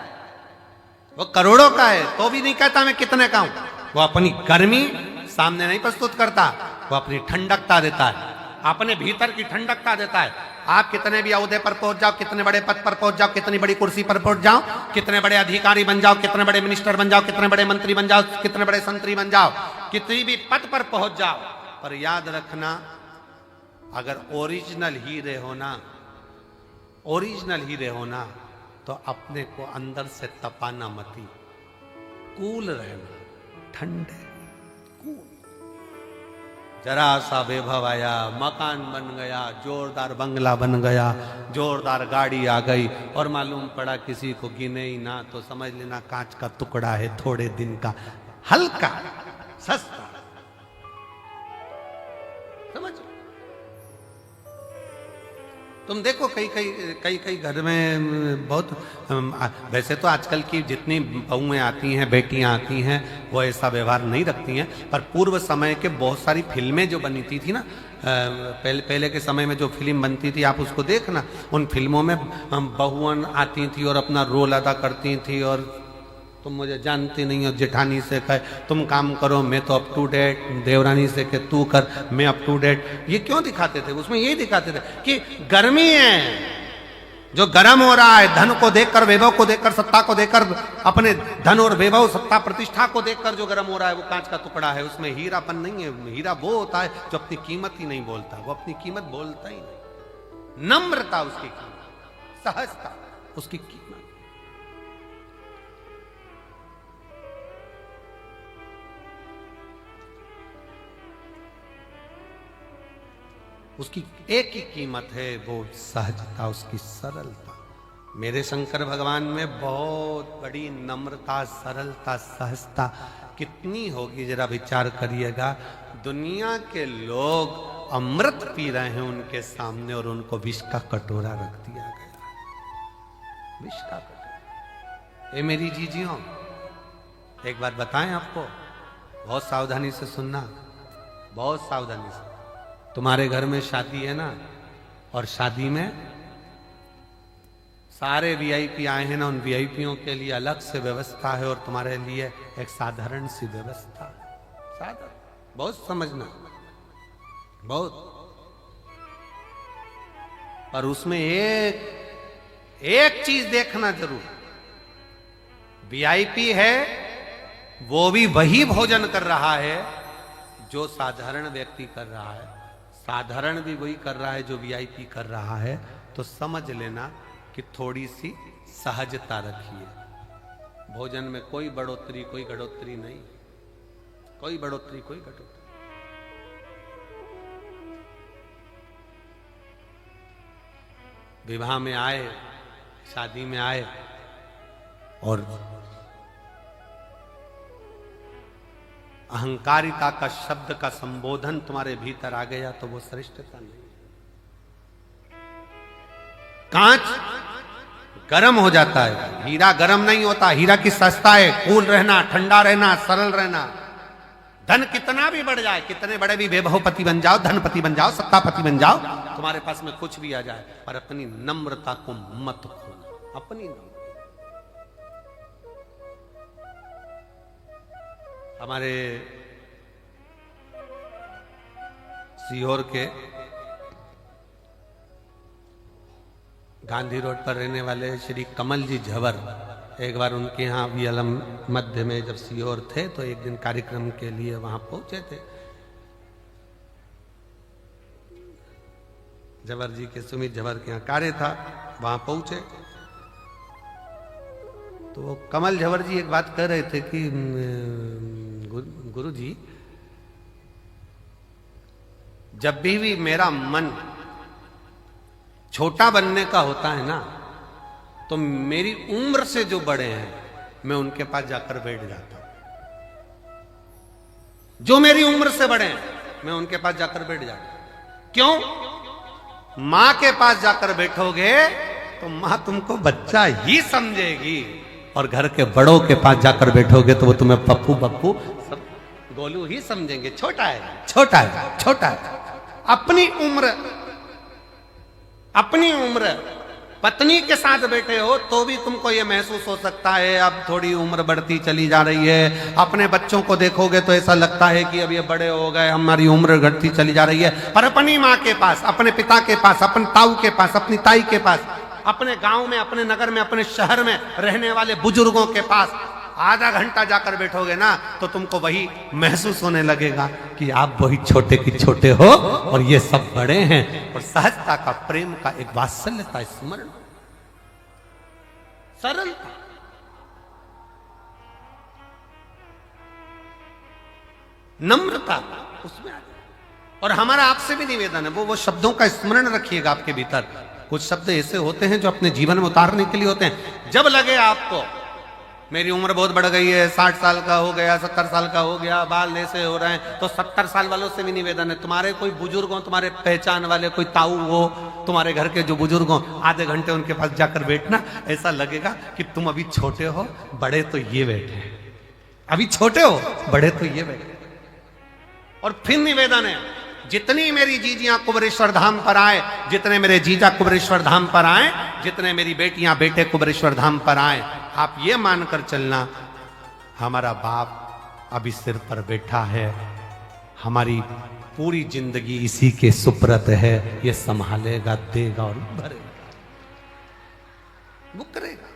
वो करोड़ों का है तो भी नहीं कहता मैं कितने का हूं। वो अपनी गर्मी सामने नहीं प्रस्तुत करता, वो अपनी ठंडकता देता है, अपने भीतर की ठंडकता देता है। आप कितने भी ओहदे पर पहुंच जाओ, कितने बड़े पद पर पहुंच जाओ, कितनी बड़ी कुर्सी पर पहुंच जाओ, कितने बड़े अधिकारी बन जाओ, कितने बड़े मिनिस्टर बन जाओ, कितने बड़े मंत्री बन जाओ, कितने बड़े संतरी बन जाओ, कितनी भी पद पर पहुंच जाओ, पर याद रखना अगर ओरिजिनल हीरे होना, ओरिजिनल हीरे होना तो अपने को अंदर से तपाना मती, कूल रहना, ठंडे कूल। जरा सा वैभव आया, मकान बन गया, जोरदार बंगला बन गया, जोरदार गाड़ी आ गई और मालूम पड़ा किसी को गिने ही ना तो समझ लेना कांच का टुकड़ा है, थोड़े दिन का, हल्का सस्ता। समझ तुम देखो कई घर में बहुत, वैसे तो आजकल की जितनी बहुएं आती हैं, बेटियां आती हैं, वो ऐसा व्यवहार नहीं रखती हैं, पर पूर्व समय के बहुत सारी फिल्में जो बनती थी ना, पहले के समय में जो फिल्म बनती थी आप उसको देखना, उन फिल्मों में बहुएं आती थी और अपना रोल अदा करती थी और तुम मुझे जानती नहीं हो। जेठानी से कहे तुम काम करो, मैं तो अप टू डेट। देवरानी से कहे तू कर, मैं अप टू डेट। ये क्यों दिखाते थे? उसमें यही दिखाते थे कि गर्मी है, जो गर्म हो रहा है, धन को देखकर, वैभव को देखकर, सत्ता को देखकर, अपने धन और वैभव, सत्ता, प्रतिष्ठा को देखकर जो गर्म हो रहा है वो कांच का टुकड़ा है, उसमें हीरापन नहीं है। हीरा वो होता है जो अपनी कीमत ही नहीं बोलता, वो अपनी कीमत बोलता ही नहीं। नम्रता उसकी कीमत, सहजता उसकी कीमत। उसकी एक ही कीमत है, वो सहजता, उसकी सरलता। मेरे शंकर भगवान में बहुत बड़ी नम्रता, सरलता, सहजता कितनी होगी जरा विचार करिएगा। दुनिया के लोग अमृत पी रहे हैं उनके सामने और उनको विष का कटोरा रख दिया गया, विष का कटोरा। ये मेरी जीजियों, एक बात बताएं आपको, बहुत सावधानी से सुनना, बहुत सावधानी से। तुम्हारे घर में शादी है ना, और शादी में सारे वीआईपी आए हैं ना, उन वीआईपीओं के लिए अलग से व्यवस्था है और तुम्हारे लिए एक साधारण सी व्यवस्था है। साधारण, बहुत समझना, बहुत। पर उसमें एक चीज देखना जरूर, वीआईपी है वो भी वही भोजन कर रहा है जो साधारण व्यक्ति कर रहा है, साधारण भी वही कर रहा है जो वीआईपी कर रहा है। तो समझ लेना कि थोड़ी सी सहजता रखिए। भोजन में कोई बढ़ोतरी, कोई घटोतरी नहीं, कोई बढ़ोतरी, कोई घटोतरी। विवाह में आए, शादी में आए और अहंकारिता का शब्द का संबोधन तुम्हारे भीतर आ गया तो वो श्रेष्ठता नहीं। कांच गर्म हो जाता है, हीरा गर्म नहीं होता। हीरा की सस्ता है, कूल रहना, ठंडा रहना, सरल रहना। धन कितना भी बढ़ जाए, कितने बड़े भी वैभवपति बन जाओ, धनपति बन जाओ, सत्तापति बन जाओ, तुम्हारे पास में कुछ भी आ जाए, पर अपनी नम्रता को मत खोना, अपनी नम्रता। हमारे सीहोर के गांधी रोड पर रहने वाले श्री कमल जी झवर, एक बार उनके यहाँ भी अलम मध्य में जब सीहोर थे तो एक दिन कार्यक्रम के लिए वहां पहुंचे थे। झवर जी के, सुमित झवर के यहाँ कार्य था, वहां पहुंचे तो कमल झवर जी एक बात कह रहे थे कि गुरु जी, जब भी मेरा मन छोटा बनने का होता है ना, तो मेरी उम्र से जो बड़े हैं मैं उनके पास जाकर बैठ जाता हूं। जो मेरी उम्र से बड़े हैं मैं उनके पास जाकर बैठ जाता हूं। क्यों? मां के पास जाकर बैठोगे तो मां तुमको बच्चा ही समझेगी, और घर के बड़ों के पास जाकर बैठोगे तो वो तुम्हें पप्पू बप्पू सब गोलू ही समझेंगे। छोटा है, छोटा है, छोटा है। अपनी उम्र पत्नी के साथ बैठे हो तो भी तुमको ये महसूस हो सकता है अब थोड़ी उम्र बढ़ती चली जा रही है। अपने बच्चों को देखोगे तो ऐसा लगता है कि अब ये बड़े हो गए, हमारी उम्र घटती चली जा रही है। पर अपनी माँ के पास, अपने पिता के पास, अपने ताऊ के पास, अपनी ताई के पास, अपने गांव में, अपने नगर में, अपने शहर में रहने वाले बुजुर्गों के पास आधा घंटा जाकर बैठोगे ना तो तुमको वही महसूस होने लगेगा कि आप वही छोटे की छोटे हो और ये सब बड़े हैं। और सहजता का, प्रेम का, एक वात्सल्यता, स्मरण, सरलता, नम्रता उसमें आ जाए। और हमारा आपसे भी निवेदन है, वो शब्दों का स्मरण रखिएगा आपके भीतर। कुछ शब्द ऐसे होते हैं जो अपने जीवन में उतारने के लिए होते हैं। जब लगे आपको मेरी उम्र बहुत बढ़ गई है, 60 साल का हो गया, 70 साल का हो गया, बाल ऐसे हो रहे हैं, तो 70 साल वालों से भी निवेदन है, तुम्हारे कोई बुजुर्ग हो, तुम्हारे पहचान वाले कोई ताऊ हो, तुम्हारे घर के जो बुजुर्ग हो, आधे घंटे उनके पास जाकर बैठना। ऐसा लगेगा कि तुम अभी छोटे हो, बड़े तो ये बैठे, अभी छोटे हो, बड़े तो ये बैठे। और फिर निवेदन है, जितनी मेरी जीजियां कुबरेश्वर धाम पर आए, जितने मेरे जीजा कुबरेश्वर धाम पर आए, जितने मेरी बेटियां बेटे कुबरेश्वर धाम पर आए, आप ये मानकर चलना हमारा बाप अभी सिर पर बैठा है, हमारी पूरी जिंदगी इसी के सुप्रत है, ये संभालेगा, देगा और भरेगा, वो करेगा।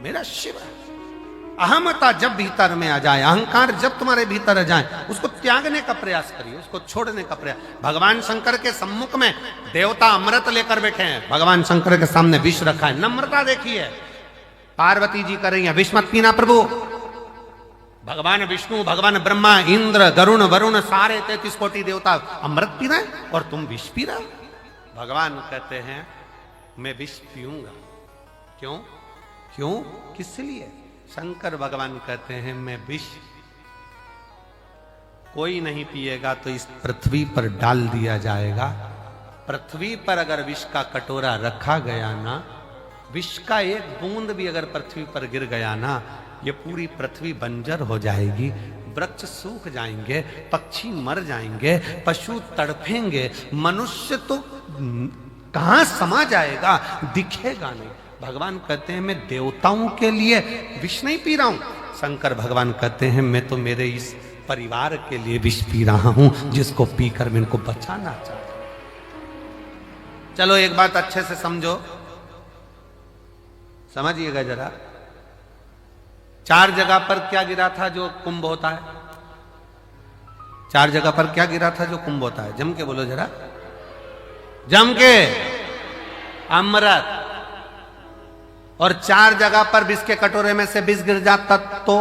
मेरा शिव है। अहमता जब भीतर में आ जाए, अहंकार जब तुम्हारे भीतर आ जाए, उसको त्यागने का प्रयास करिए, उसको छोड़ने का प्रयास। भगवान शंकर के सम्मुख में देवता अमृत लेकर बैठे हैं, भगवान शंकर के सामने विष रखा है, नम्रता देखिए। पार्वती जी कर रही है, विष मत पीना प्रभु। भगवान विष्णु, भगवान ब्रह्मा, इंद्र, गरुण, वरुण, सारे 33 कोटि देवता अमृत पी रहे हैं और तुम विष पी रहे हो। भगवान कहते हैं मैं विष पीऊंगा। क्यों? क्यों? किस लिए? शंकर भगवान कहते हैं मैं विष कोई नहीं पिएगा तो इस पृथ्वी पर डाल दिया जाएगा। पृथ्वी पर अगर विष का कटोरा रखा गया ना, विष का एक बूंद भी अगर पृथ्वी पर गिर गया ना, ये पूरी पृथ्वी बंजर हो जाएगी, वृक्ष सूख जाएंगे, पक्षी मर जाएंगे, पशु तड़फेंगे, मनुष्य तो कहां समा जाएगा, दिखेगा नहीं। भगवान कहते हैं मैं देवताओं के लिए विष नहीं पी रहा हूं। शंकर भगवान कहते हैं मैं तो मेरे इस परिवार के लिए विष पी रहा हूं, जिसको पीकर मैं इनको बचाना चाहता हूं। चलो एक बात अच्छे से समझो, समझिएगा जरा। 4 जगह पर क्या गिरा था जो कुंभ होता है? 4 जगह पर क्या गिरा था जो कुंभ होता है? जम के बोलो जरा, जम के। अमृत। और 4 जगह पर विष के कटोरे में से विष गिर जाता तो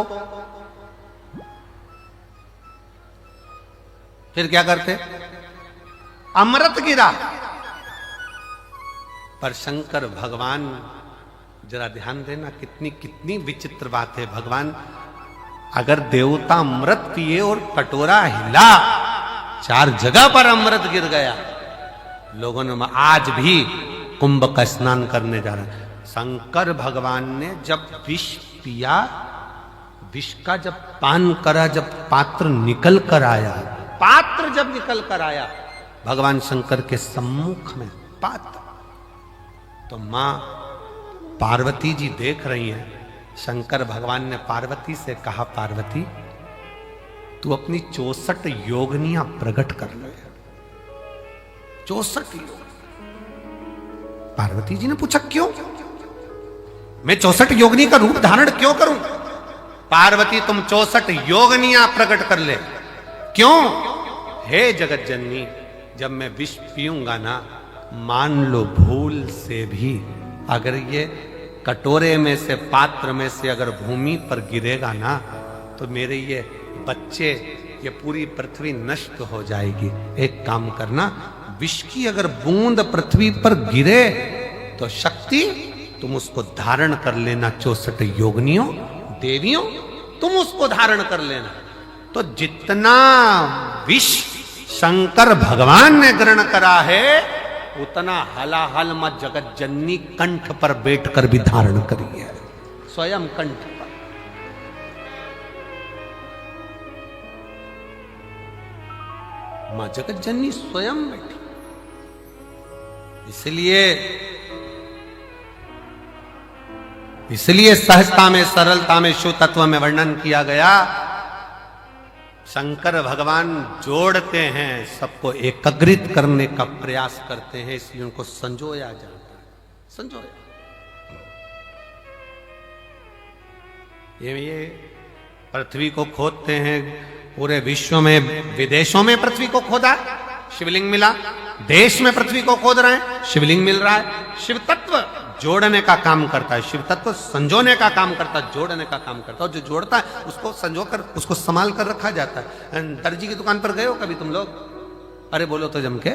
फिर क्या करते? अमृत गिरा। पर शंकर भगवान, जरा ध्यान देना, कितनी कितनी विचित्र बात है। भगवान अगर देवता अमृत पिए और कटोरा हिला, 4 जगह पर अमृत गिर गया, लोगों ने आज भी कुंभ का स्नान करने जा रहे हैं। शंकर भगवान ने जब विष पिया, विष का जब पान करा, जब पात्र निकल कर आया, पात्र जब निकल कर आया भगवान शंकर के सम्मुख में पात्र, तो मां पार्वती जी देख रही हैं। शंकर भगवान ने पार्वती से कहा, पार्वती तू अपनी 64 योगनियां प्रकट कर ले। 64 योग। पार्वती जी ने पूछा क्यों? मैं 64 योगनी का रूप धारण क्यों करूं? पार्वती तुम 64 योगनियां प्रकट कर ले। क्यों? हे जगत जननी, जब मैं विष पीऊंगा ना, मान लो भूल से भी अगर ये कटोरे में से, पात्र में से अगर भूमि पर गिरेगा ना, तो मेरे ये बच्चे, ये पूरी पृथ्वी नष्ट हो जाएगी। एक काम करना, विष की अगर बूंद पृथ्वी पर गिरे तो शक्ति तुम उसको धारण कर लेना। 64 योगनियों, देवियों, तुम उसको धारण कर लेना। तो जितना विष शंकर भगवान ने ग्रहण करा है, उतना हलाहल मत जगत जननी कंठ पर बैठकर भी धारण करी है, स्वयं कंठ पर। मां जगत जननी स्वयं बैठी। इसलिए सहजता में, सरलता में, शुद्ध तत्व में वर्णन किया गया। शंकर भगवान जोड़ते हैं, सबको एकत्रित करने का प्रयास करते हैं, इसलिए उनको संजोया जाता है। संजोया। ये पृथ्वी को खोदते हैं, पूरे विश्व में, विदेशों में पृथ्वी को खोदा, शिवलिंग मिला। देश में पृथ्वी को खोद रहे हैं, शिवलिंग मिल रहा है। शिव तत्व जोड़ने का काम करता है, शिव तत्व संजोने का काम करता है, जोड़ने का काम करता है। और जो जोड़ता है उसको संजोकर, उसको संभाल कर रखा जाता है। दर्जी की दुकान पर गए हो कभी तुम लोग? अरे बोलो तो जम के,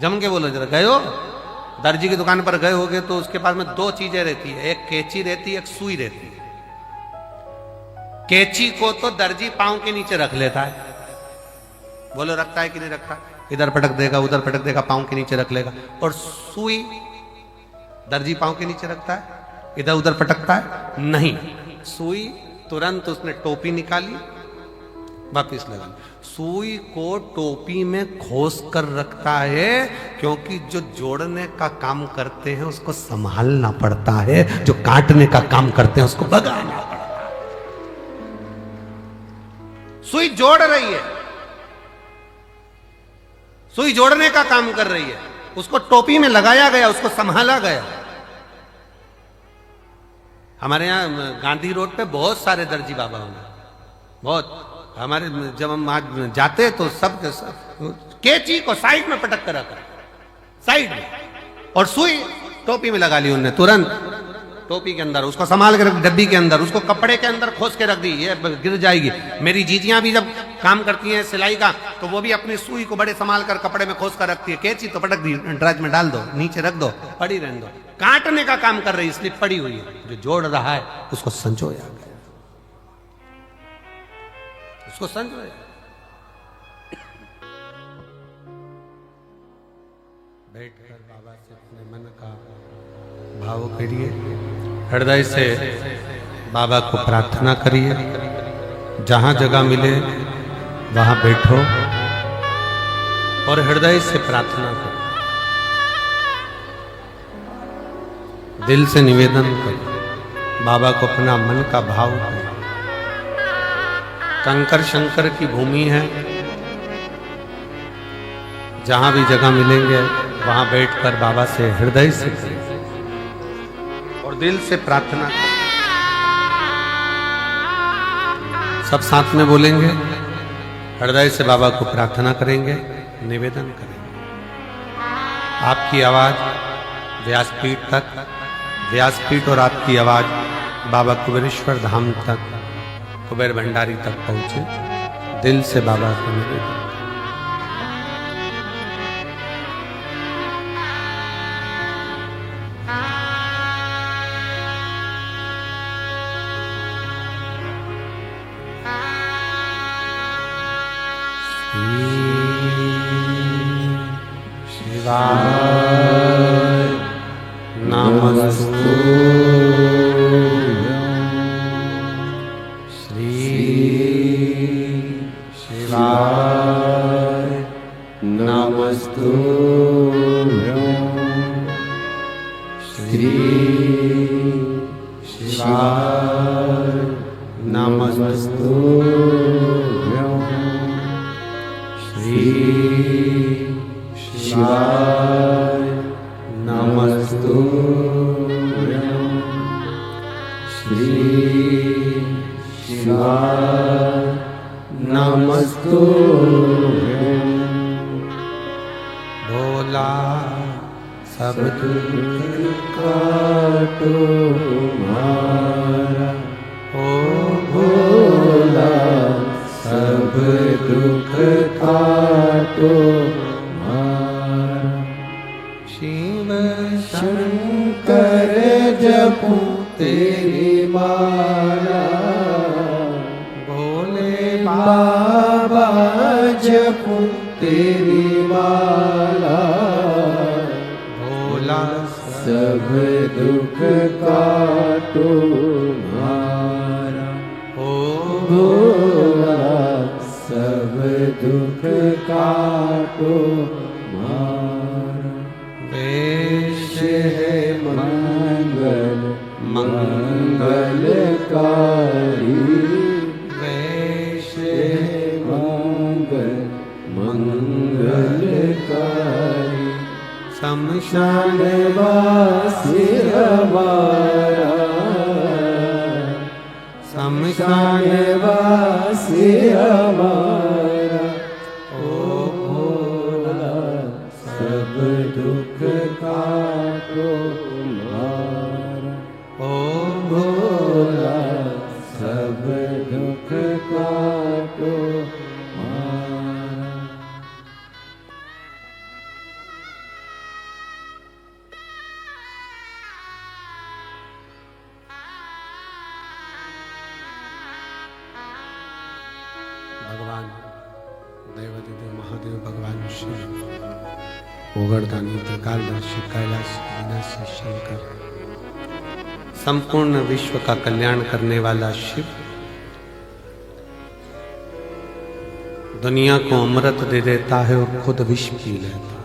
जम के बोलो जरा। गए हो? दर्जी की दुकान पर गए होगे तो उसके पास में 2 चीजें रहती है, एक कैंची रहती है, एक सुई रहती है। कैंची को तो दर्जी पांव के नीचे रख लेता है, बोलो रखता है कि नहीं रखता? इधर पटक देगा, उधर पटक देगा, पांव के नीचे रख लेगा। और सुई दर्जी पांव के नीचे रखता है, इधर उधर पटकता है? नहीं, सुई तुरंत उसने टोपी निकाली, वापिस लगा ली। सुई को टोपी में खोस कर रखता है, क्योंकि जो जोड़ने का काम करते हैं उसको संभालना पड़ता है, जो काटने का काम करते हैं उसको भगाना पड़ता है। सुई जोड़ रही है, सुई जोड़ने का काम कर रही है, उसको टोपी में लगाया गया, उसको संभाला गया। हमारे यहां गांधी रोड पे बहुत सारे दर्जी बाबा होंगे, बहुत। हमारे जब हम आज जाते तो सब केची को साइड में पटक कर रखा, साइड में, और सुई टोपी में लगा ली उनने, तुरंत टोपी के अंदर उसको संभाल के रख, डब्बी के अंदर उसको कपड़े के अंदर खोस के रख दी, ये गिर जाएगी। मेरी जीजियां भी जब काम करती हैं सिलाई का, तो वो भी अपनी सुई को बड़े संभाल कर कपड़े में खोस कर रखती है। केची तो पटक दी, ड्रज में डाल दो, नीचे रख दो, पड़ी रहने दो। काटने का काम कर रही इसलिए पड़ी हुई है, जो जोड़ रहा है उसको संजोया गया, उसको संजोया। बैठकर बाबा से अपने मन का भाव करिए, हृदय से बाबा को प्रार्थना करिए। जहां जगह मिले वहां बैठो और हृदय से प्रार्थना करो, दिल से निवेदन करो, बाबा को अपना मन का भाव करो। कंकर शंकर की भूमि है, जहां भी जगह मिलेंगे वहां बैठकर बाबा से हृदय से और दिल से प्रार्थना करें। सब साथ में बोलेंगे, हृदय से बाबा को प्रार्थना करेंगे, निवेदन करेंगे। आपकी आवाज व्यासपीठ तक, व्यासपीठ और आपकी आवाज बाबा कुबेरेश्वर धाम तक, कुबेर भंडारी तक पहुंचे। दिल से बाबा को निवेदन। शिवाय नमस्तुभ्यं। श्री शिवाय नमस्तुभ्यं। श्री शिवाय नमस्तुभ्यं। श्री शिवाय नमस्तुभ्यं। श्री शिवाय नमस्तुभ्यं। भोला सब दुख काटो हमारा, ओ भोला सब दुख काटो हमारा। शिव शंकर जपू तेरी माला, भोले बाबा जपू तेरी माला। भोला सब दुख काटो हमारा, ओ भोला सब दुख काटो हमारा। वेश है मंगल मंगलकारी, वेश है मंगल मंगलकारी। शमशान वासी हमारा, शमशान वासी हमारा। ओ भोला सब दुख काटो हमारा, ओ भोला सब दुख काटो हमारा। भगवान देवादिदेव महादेव भगवान शिव, ओगरदानी त्रिकालदर्शी कैलाश विनाशी शंकर, संपूर्ण विश्व का कल्याण करने वाला शिव, दुनिया को अमृत दे देता है और खुद विष पी लेता है।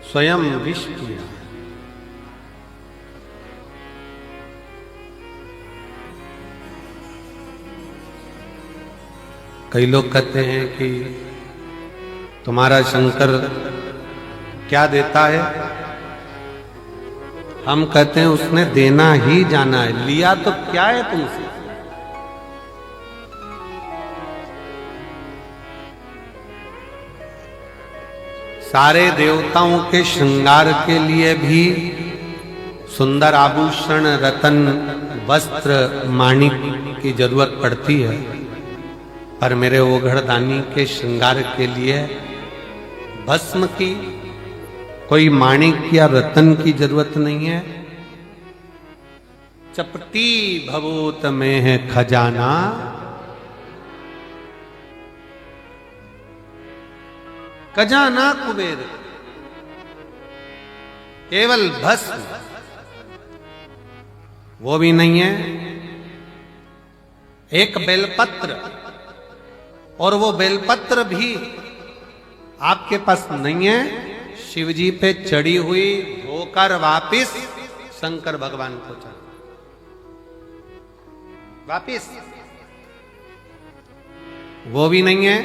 स्वयं विष पिया। कई लोग कहते हैं कि तुम्हारा शंकर क्या देता है? हम कहते हैं उसने देना ही जाना है, लिया तो क्या है तुमसे? सारे देवताओं के श्रृंगार के लिए भी सुंदर आभूषण, रतन, वस्त्र, माणिक की जरूरत पड़ती है, पर मेरे ओघड़दानी के श्रृंगार के लिए भस्म की, कोई माणिक या रतन की जरूरत नहीं है। चपटी भभूत में है खजाना, खजाना कुबेर, केवल भस्म वो भी नहीं है। एक बेलपत्र, और वो बेलपत्र भी आपके पास नहीं है। शिव जी पे चढ़ी हुई धोकर वापिस शंकर भगवान को चढ़ वापिस, वो भी नहीं है।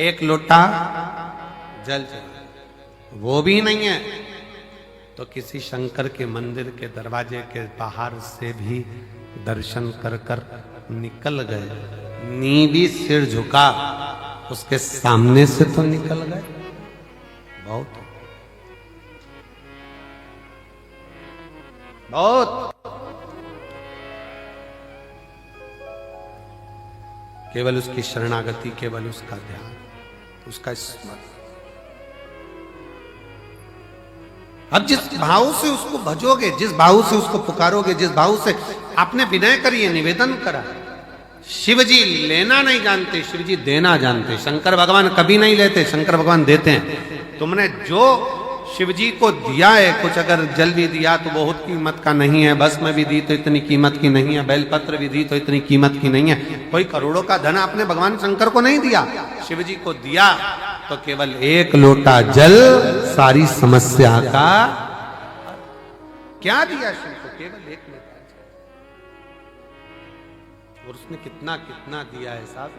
एक लोटा जल चढ़ा, वो भी नहीं है। तो किसी शंकर के मंदिर के दरवाजे के बाहर से भी दर्शन कर कर निकल गए। नीवी सिर झुका, उसके सामने से तो निकल गए। बहुत बहुत केवल उसकी शरणागति, केवल उसका ध्यान, उसका स्मरण। अब जिस भाव से उसको भजोगे, जिस भाव से उसको पुकारोगे, जिस भाव से आपने विनय करिए, निवेदन करा। शिव जी लेना नहीं जानते, शिव जी देना जानते। शंकर भगवान कभी नहीं लेते, शंकर भगवान देते हैं। तुमने जो शिव जी को दिया है, कुछ अगर जल भी दिया तो बहुत कीमत का नहीं है, भस्म भी दी तो इतनी कीमत की नहीं है, बेलपत्र भी दी तो इतनी कीमत की नहीं है। कोई करोड़ों का धन आपने भगवान शंकर को नहीं दिया, शिव जी को दिया तो केवल एक लोटा जल सारी समस्या का। क्या दिया शिव को? केवल एक लोटा जल, और उसने कितना कितना दिया है साहब।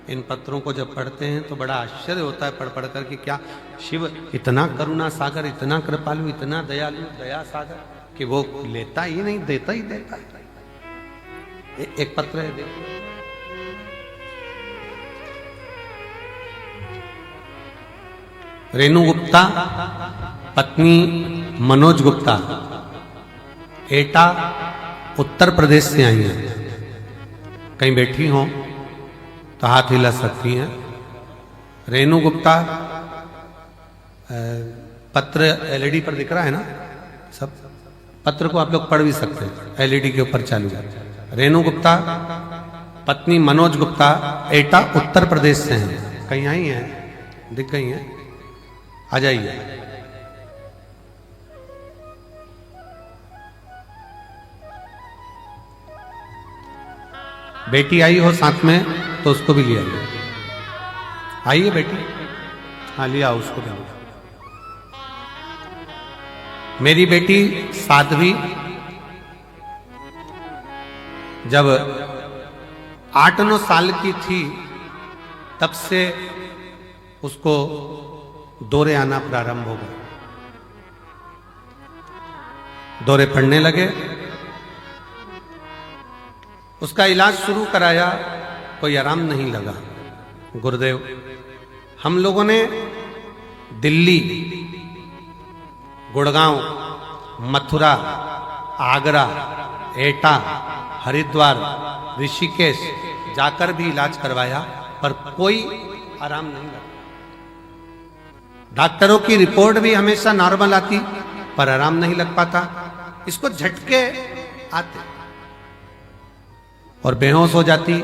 इन पत्रों को जब पढ़ते हैं तो बड़ा आश्चर्य होता है पढ़ पढ़ कर कि क्या शिव इतना करुणा सागर, इतना कृपालु, इतना दयालु, दया सागर कि वो लेता ही नहीं, देता ही देता है। एक पत्र है, देखो। रेणु गुप्ता पत्नी मनोज गुप्ता एटा उत्तर प्रदेश से आई हैं। कहीं बैठी हो तो हाथ हिला सकती हैं। रेणु गुप्ता, पत्र एलईडी पर दिख रहा है ना, सब पत्र को आप लोग पढ़ भी सकते हैं, एलईडी के ऊपर चालू है। रेणु गुप्ता पत्नी मनोज गुप्ता एटा उत्तर प्रदेश से हैं। कहीं आई हैं? दिख गई हैं? आ जाइए। बेटी आई हो साथ में तो उसको भी लिया। आइए बेटी, हाँ लिया उसको भी। मेरी बेटी साध्वी जब 8-9 साल की थी तब से उसको दौरे आना प्रारंभ हो गए। दौरे पड़ने लगे, उसका इलाज शुरू कराया, कोई आराम नहीं लगा। गुरुदेव, हम लोगों ने दिल्ली, गुड़गांव, मथुरा, आगरा, एटा, हरिद्वार, ऋषिकेश जाकर भी इलाज करवाया, पर कोई आराम नहीं लगा। डॉक्टरों की रिपोर्ट भी हमेशा नॉर्मल आती, पर आराम नहीं लग पाता। इसको झटके आते और बेहोश हो जाती।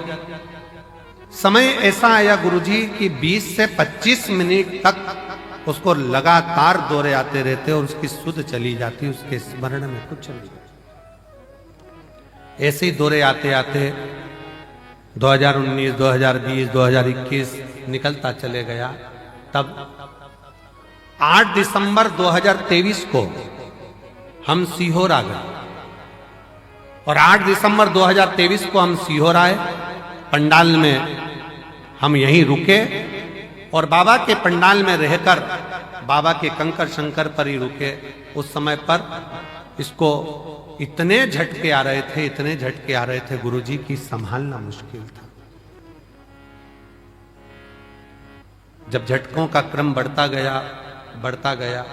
समय ऐसा आया गुरुजी कि 20 से 25 मिनट तक उसको लगातार दौरे आते रहते और उसकी सुध चली जाती, उसके स्मरण में कुछ नहीं। ऐसे ही दौरे आते आते 2019, 2020, 2021 निकलता चले गया। तब 8 दिसंबर 2023 को हम सीहोर आ गए और 8 दिसंबर 2023 को हम सीहोर आए। पंडाल में हम यहीं रुके और बाबा के पंडाल में रहकर बाबा के कंकर शंकर पर ही रुके। उस समय पर इसको इतने झटके आ रहे थे, इतने झटके आ रहे थे गुरुजी की संभालना मुश्किल था। जब झटकों का क्रम बढ़ता गया,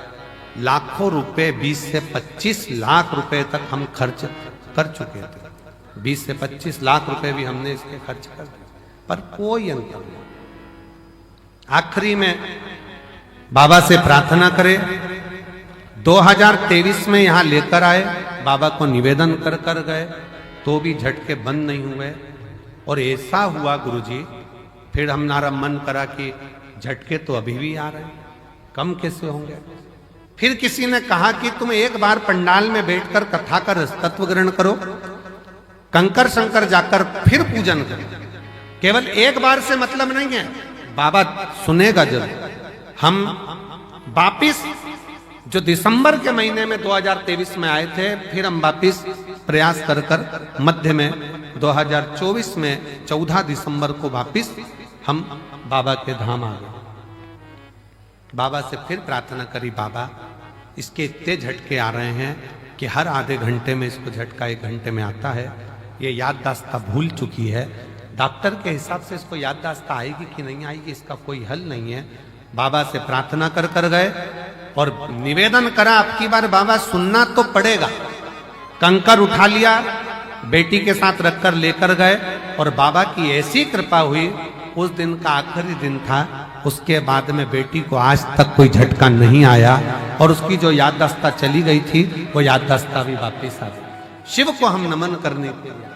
लाखों रुपए, 20 से 25 लाख रुपए तक हम खर्च कर चुके थे। 20 से 25 लाख रुपए भी हमने इसके खर्च कर दिए, पर कोई अंतर नहीं। आखिरी में बाबा से प्रार्थना करे, 2023 में यहां लेकर आए, बाबा को निवेदन कर गए, तो भी झटके बंद नहीं हुए। और ऐसा हुआ गुरुजी, फिर हमारा मन करा कि झटके तो अभी भी आ रहे हैं, कम कैसे होंगे। फिर किसी ने कहा कि तुम एक बार पंडाल में बैठकर कथा का रसतत्व ग्रहण करो, कंकर शंकर जाकर फिर पूजन करो। केवल एक बार से मतलब नहीं है, बाबा सुनेगा जरूर। हम वापिस जो दिसंबर के महीने में 2023 में आए थे, फिर हम वापिस प्रयास कर मध्य में 2024 में 14 दिसंबर को वापिस हम बाबा के धाम आ गए। बाबा से फिर प्रार्थना करी, बाबा इसके इतने झटके आ रहे हैं कि हर आधे घंटे में इसको झटका 1 घंटे में आता है, ये याददाश्त भूल चुकी है। डॉक्टर के हिसाब से इसको याददाश्त आएगी कि नहीं आएगी, इसका कोई हल नहीं है। बाबा से प्रार्थना कर गए और निवेदन करा, अब की बार बाबा सुनना तो पड़ेगा। कंकर उठा लिया, बेटी के साथ रखकर लेकर गए और बाबा की ऐसी कृपा हुई, उस दिन का आखिरी दिन था। उसके बाद में बेटी को आज तक कोई झटका नहीं आया और उसकी जो याददाश्त चली गई थी वो याददाश्त भी वापस आ गई। शिव को हम नमन करने के लिए